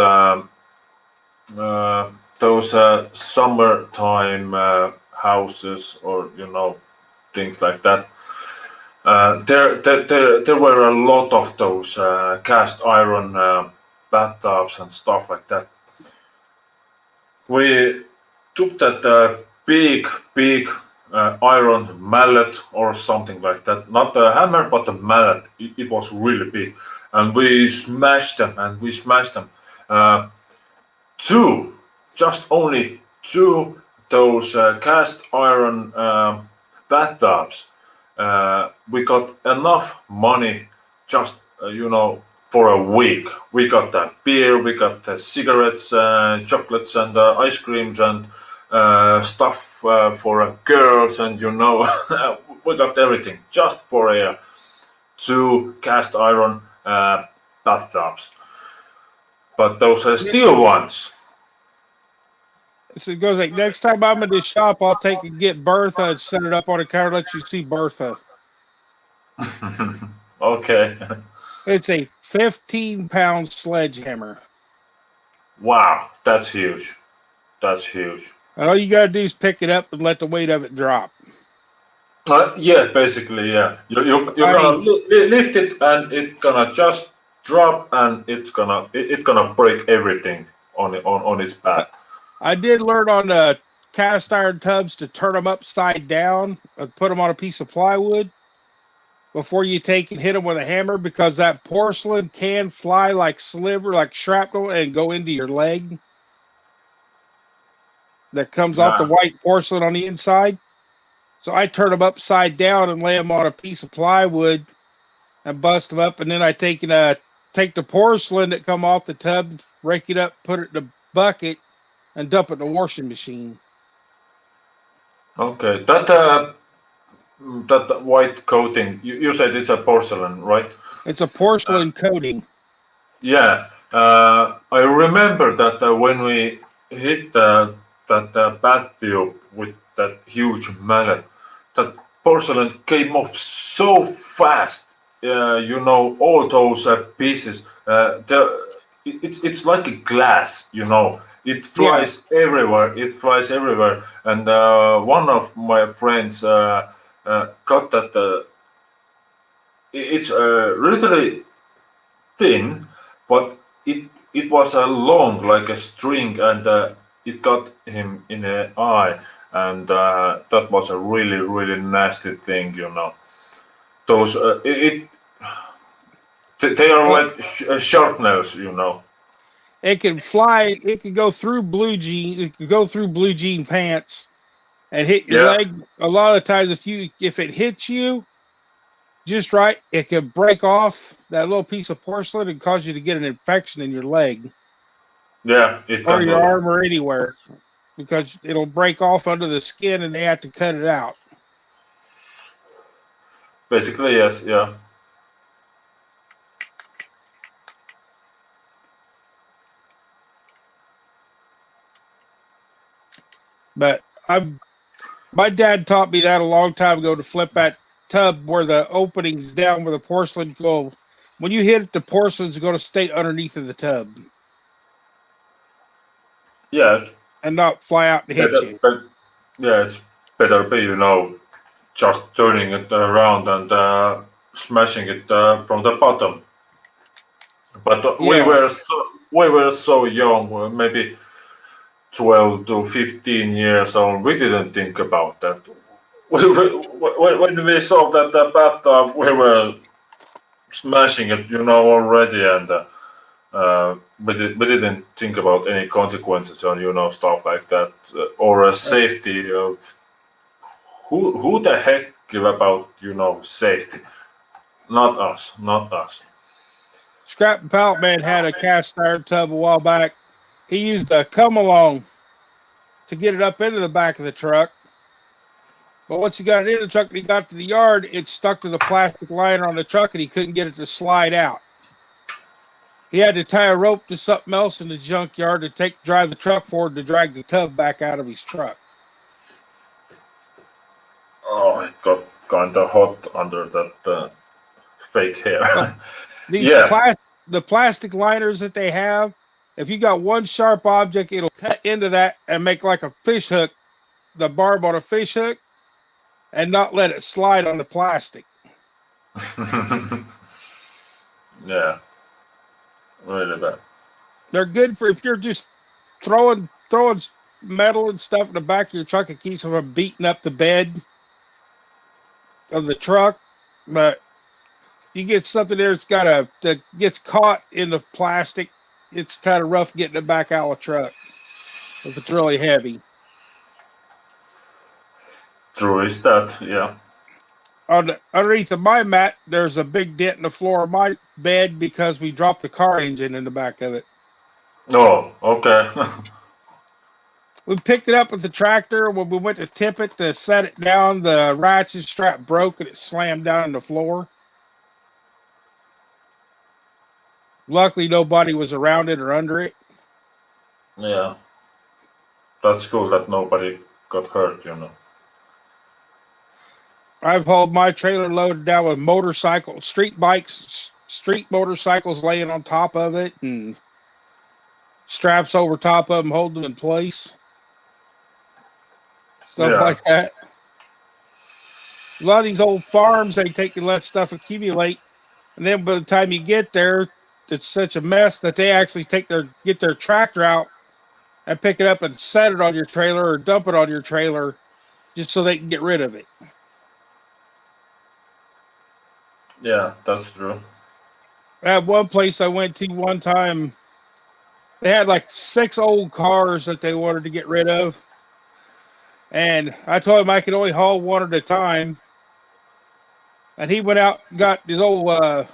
those summertime houses or things like that. There were a lot of those cast iron bathtubs and stuff like that. We took that big iron mallet or something like that. Not a hammer, but a mallet. It was really big, and we smashed them and we smashed them. Uh, two, just only two those cast iron bathtubs. We got enough money just for a week. We got beer, we got cigarettes, chocolates, and ice creams, and stuff for girls, and we got everything just for a two cast iron bathtubs. But those steel ones. So it goes like next time I'm in this shop, I'll take and get Bertha and set it up on the counter, let you see Bertha. Okay. It's a 15-pound sledgehammer. Wow, that's huge. That's huge. And all you gotta do is pick it up and let the weight of it drop. Yeah, basically, yeah. You're I gonna mean, lift it, and it's gonna just drop, and it's gonna break everything on its path. I did learn on the cast iron tubs to turn them upside down and put them on a piece of plywood before you take and hit them with a hammer because that porcelain can fly like sliver, like shrapnel, and go into your leg that comes off the Yeah. white porcelain on the inside. So I turn them upside down and lay them on a piece of plywood and bust them up, and then I take the porcelain that come off the tub, rake it up, put it in a bucket, and dump it in the washing machine. Okay. That white coating. You said it's a porcelain, right? It's a porcelain coating. Yeah. I remember that when we hit that bathtub with that huge mallet, that porcelain came off so fast. All those pieces. It's like a glass. It Yeah, flies everywhere. It flies everywhere. And one of my friends got that. It's really thin, but it it was a long like a string, and it got him in the eye, and that was a really nasty thing, you know. Those they are Well, like sharp nails, you know. it can fly. It can go through blue jean. It can go through blue jean pants and hit your Yeah, leg. A lot of times, if it hits you just right, it could break off that little piece of porcelain and cause you to get an infection in your leg yeah, it or can your do that. arm or anywhere because it'll break off under the skin and they have to cut it out. Basically, yes, yeah. But I've my dad taught me that a long time ago to flip that tub where the opening's down where the porcelain go. When you hit it, the porcelain's going to stay underneath of the tub Yeah, and not fly out and hit better, you. but yeah, it's better be, you know, just turning it around and smashing it from the bottom. But Yeah, we were so young, maybe 12 to 15 years old. We didn't think about that. When we saw that the bathtub, we were smashing it, you know, already, and we didn't think about any consequences on, you know, stuff like that, or safety of who the heck give about, you know, safety? Not us, not us. Scrap and Pallet Man had a cast iron tub a while back. He used a come along to get it up into the back of the truck. But once he got it in the truck and he got to the yard, it stuck to the plastic liner on the truck and he couldn't get it to slide out. He had to tie a rope to something else in the junkyard to drive the truck forward to drag the tub back out of his truck. Oh, it got kind of hot under that fake Well, hair. these Yeah, the plastic liners that they have, if you got one sharp object, it'll cut into that and make like a fish hook, the barb on a fish hook, and not let it slide on the plastic. yeah, really bad. They're good for if you're just throwing metal and stuff in the back of your truck. It keeps from beating up the bed of the truck. But you get something there that gets caught in the plastic, it's kind of rough getting it back out of the truck if it's really heavy. True is that, yeah. Underneath of my mat, there's a big dent in the floor of my bed because we dropped the car engine in the back of it. Oh, okay. We picked it up with the tractor. When we went to tip it to set it down, the ratchet strap broke and it slammed down on the floor. Luckily, nobody was around it or under it. Yeah, that's cool that nobody got hurt, you know. I've hauled my trailer loaded down with motorcycles, street bikes, street motorcycles laying on top of it, and straps over top of them holding them in place. Stuff Yeah, like that. A lot of these old farms, they take and let stuff accumulate, and then by the time you get there, it's such a mess that they actually get their tractor out and pick it up and set it on your trailer or dump it on your trailer just so they can get rid of it. yeah, that's true. At one place I went to one time, they had like 6 old cars that they wanted to get rid of. And I told him I could only haul one at a time. And he went out and got his old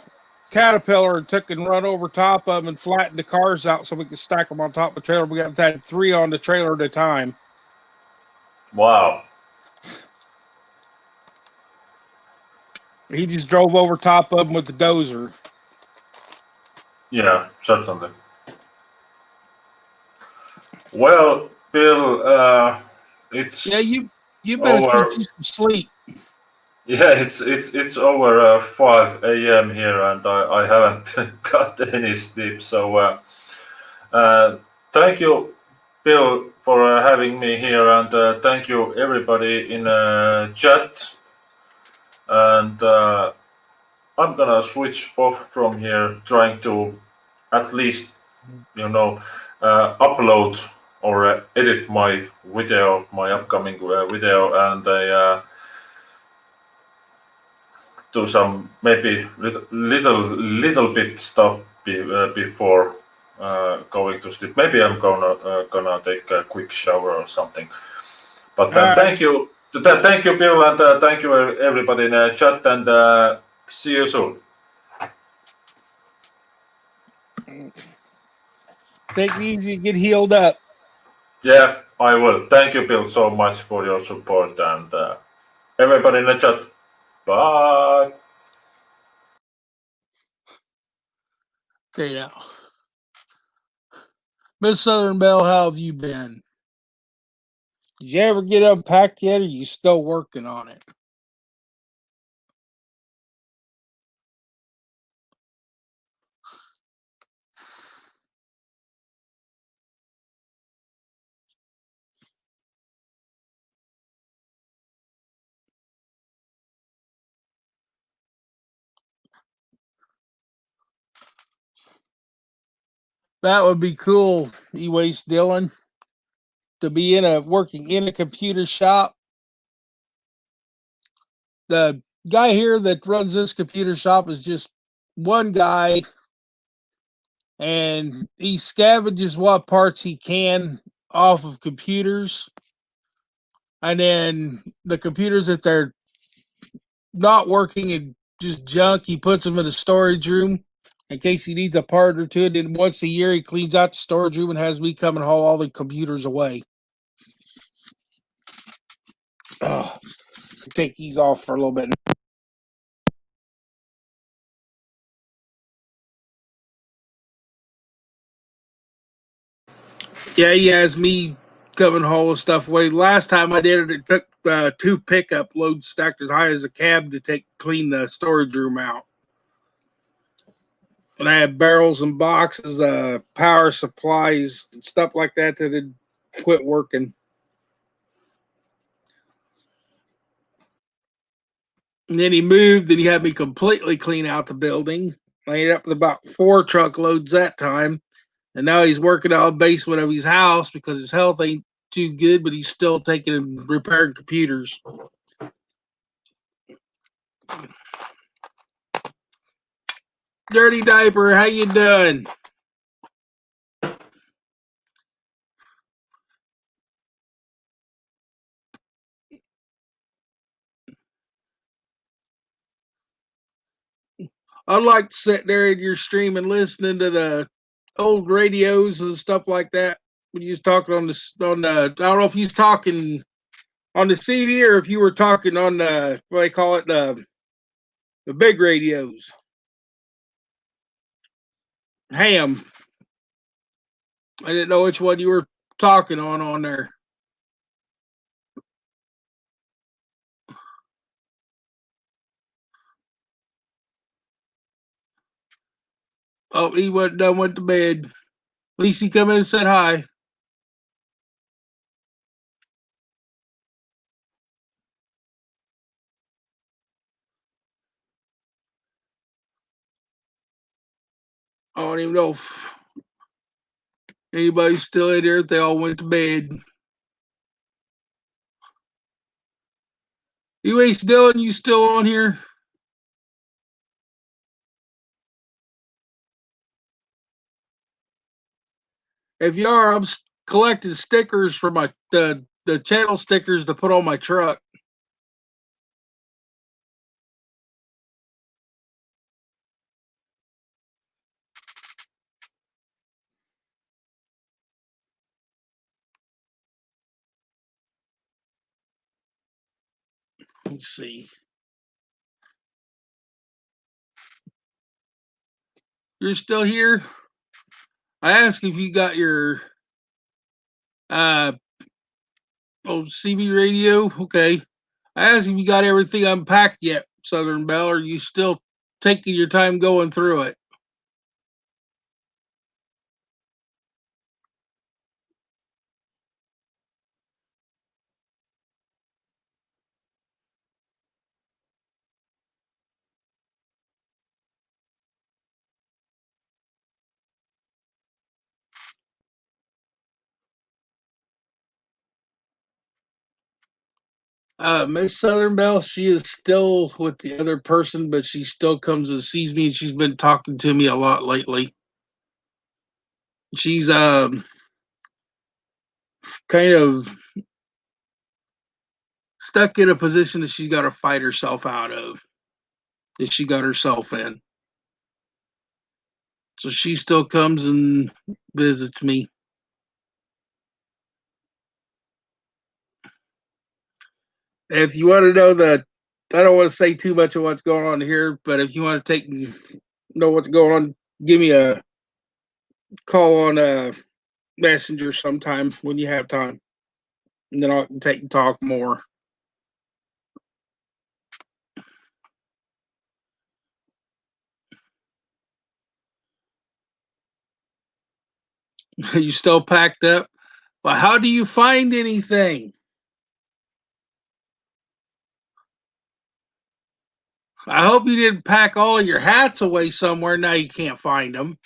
Caterpillar and took and run over top of them and flattened the cars out so we could stack them on top of the trailer. We got that 3 on the trailer at a time. Wow. He just drove over top of them with the dozer. Yeah, certainly. Well, Bill, Yeah, it's you better get over. you some sleep. Yeah, it's over 5 a.m. here, and I haven't got any sleep. So uh, thank you, Bill, for having me here, and thank you everybody in chat. And I'm gonna switch off from here, trying to at least upload or edit my video, my upcoming video, and I do some maybe little bit stuff before going to sleep. Maybe I'm gonna take a quick shower or something. But All right. thank you, thank you, Bill, and thank you everybody in the chat, and see you soon. Take it easy, get healed up. Yeah, I will. Thank you, Bill, so much for your support, and everybody in the chat. Bye. Okay, now, Miss Southern Belle, how have you been? Did you ever get unpacked yet, or are you still working on it? That would be cool, E-Waste Dylan, to be working in a computer shop. The guy here that runs this computer shop is just one guy, and he scavenges what parts he can off of computers, and then the computers that they're not working and just junk, he puts them in a storage room in case he needs a part or two. And then once a year, he cleans out the storage room and has me come and haul all the computers away. Take these off for a little bit. Yeah, he has me coming haul stuff away. Last time I did it, it took 2 pickup loads stacked as high as a cab to clean the storage room out. And I had barrels and boxes, power supplies, and stuff like that had quit working. And then he moved, and he had me completely clean out the building. I ended up with about 4 truckloads that time. And now he's working out the basement of his house because his health ain't too good, but he's still taking and repairing computers. Dirty Diaper, how you doing? I'd like to sit there in your stream and listening to the old radios and stuff like that. When you was talking I don't know if you was talking on the CD or if you were talking on the what they call it the big radios. Ham. I didn't know which one you were talking on there. Oh, he went to bed. At least he come in and said hi. I don't even know if anybody's still in there. They all went to bed. You ain't Dylan, you still on here? If you are, I'm collecting stickers for the channel stickers to put on my truck. Let's see. You're still here? I asked if you got your uh CB radio. Okay. I asked if you got everything unpacked yet, Southern Belle, or are you still taking your time going through it? Miss Southern Belle, she is still with the other person, but she still comes and sees me, and she's been talking to me a lot lately. She's kind of stuck in a position that she's got to fight herself out of, that she got herself in. So she still comes and visits me. If you want to know that, I don't want to say too much of what's going on here, but if you want to know what's going on, give me a call on Messenger sometime when you have time, and then I can take and talk more. You still packed up? Well, how do you find anything? I hope you didn't pack all of your hats away somewhere. Now you can't find them.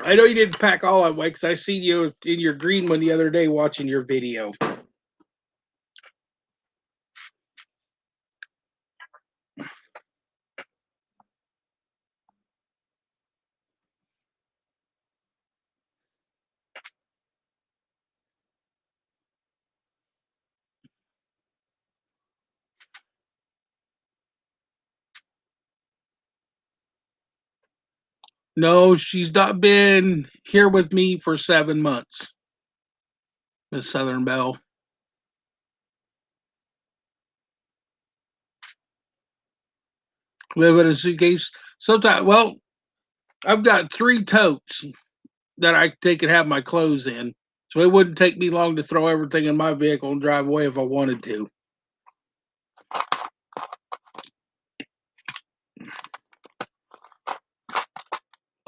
I know you didn't pack all that way because I seen you in your green one the other day watching your video. No, she's not been here with me for 7 months, Miss Southern Belle. Live in a suitcase. Sometimes, well, I've got 3 totes that I take and have my clothes in. So it wouldn't take me long to throw everything in my vehicle and drive away if I wanted to.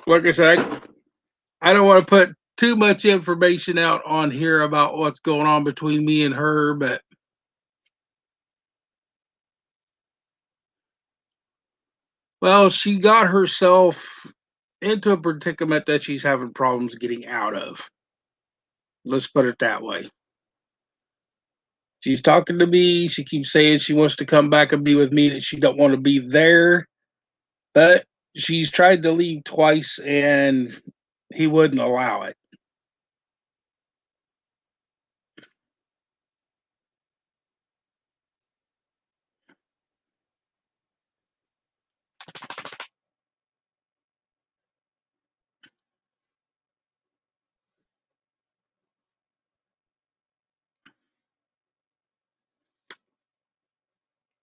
Like I said, I don't want to put too much information out on here about what's going on between me and her, but well, she got herself into a predicament that she's having problems getting out of. Let's put it that way. She's talking to me. She keeps saying she wants to come back and be with me, that she don't want to be there. But she's tried to leave twice and he wouldn't allow it.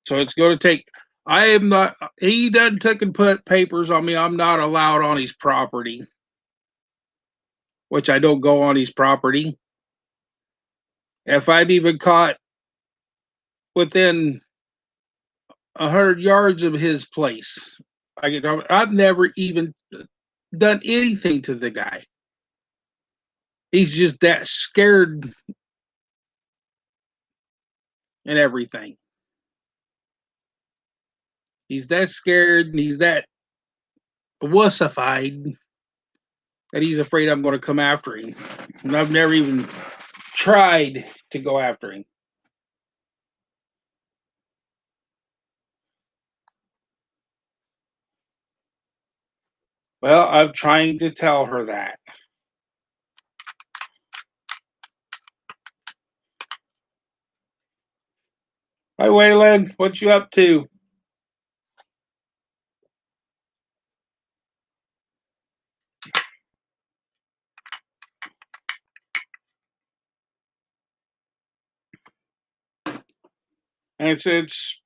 So it's going to take. I am not. He doesn't take and put papers on me. I'm not allowed on his property, which I don't go on his property. If I'm even caught within 100 yards of his place, I get. I've never even done anything to the guy. He's just that scared and everything. He's that scared and he's that wussified that he's afraid I'm going to come after him. And I've never even tried to go after him. Well, I'm trying to tell her that. Hi, Waylon. What you up to? And it's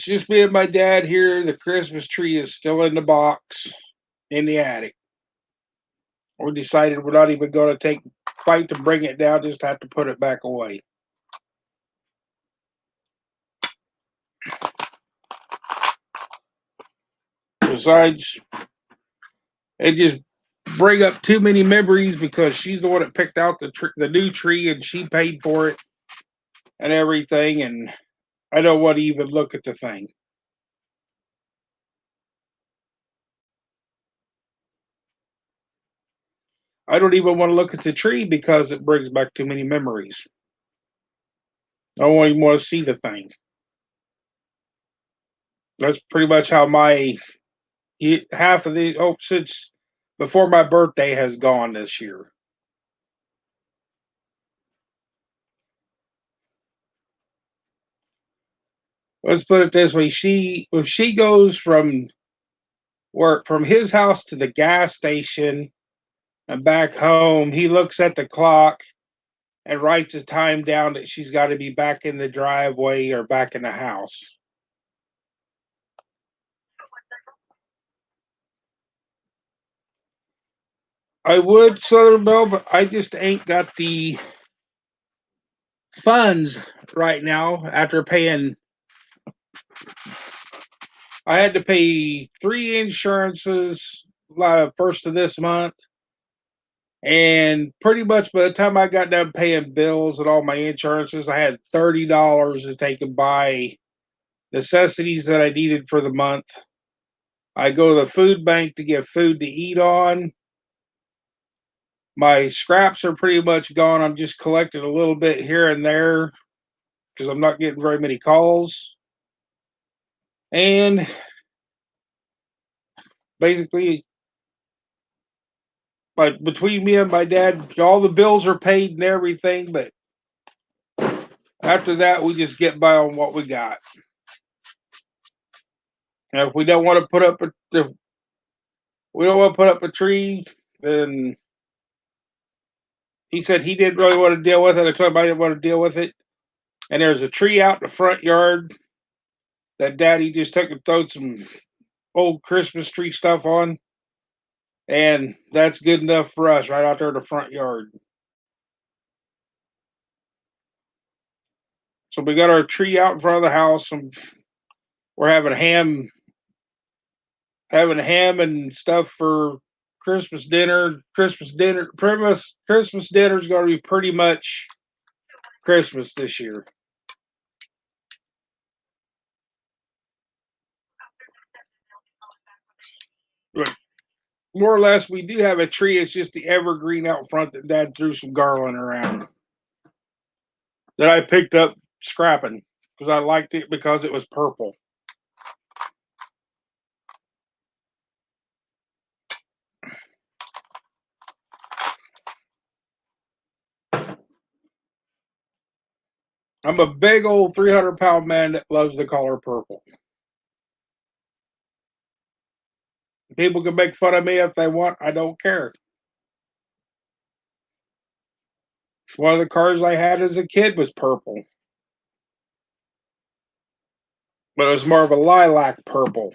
just me and my dad here. The Christmas tree is still in the box in the attic. We decided we're not even going to fight to bring it down. Just have to put it back away. Besides, it just bring up too many memories because she's the one that picked out the new tree and she paid for it and everything, and I don't want to even look at the thing. I don't even want to look at the tree because it brings back too many memories. I don't even want to see the thing. That's pretty much how my half of the since before my birthday has gone this year. Let's put it this way: if she goes from work from his house to the gas station and back home, he looks at the clock and writes a time down that she's got to be back in the driveway or back in the house. I would Southern Belle, but I just ain't got the funds right now after paying. I had to pay 3 insurances first of this month. And pretty much by the time I got done paying bills and all my insurances, I had $30 to take and buy necessities that I needed for the month. I go to the food bank to get food to eat on. My scraps are pretty much gone. I'm just collecting a little bit here and there because I'm not getting very many calls. And basically, but between me and my dad, all the bills are paid and everything. But after that, we just get by on what we got. And if we don't want to put up if we don't want to put up a tree, then he said he didn't really want to deal with it. I told him I didn't want to deal with it. And there's a tree out in the front yard that Daddy just took and throwed some old Christmas tree stuff on. And that's good enough for us right out there in the front yard. So we got our tree out in front of the house, and we're having ham and stuff for Christmas dinner. Christmas dinner is going to be pretty much Christmas this year. But more or less, we do have a tree. It's just the evergreen out front that Dad threw some garland around that I picked up scrapping because I liked it because it was purple. I'm a big old 300-pound man that loves the color purple. People can make fun of me if they want. I don't care. One of the cars I had as a kid was purple, but it was more of a lilac purple.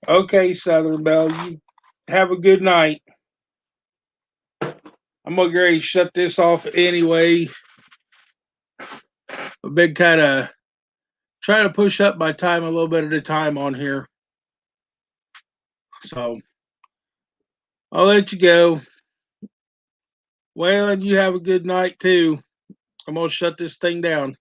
Okay, Southern Belle, you have a good night. I'm gonna go shut this off anyway. I've been kind of trying to push up my time a little bit at a time on here, so I'll let you go. Waylon, you have a good night too. I'm gonna shut this thing down.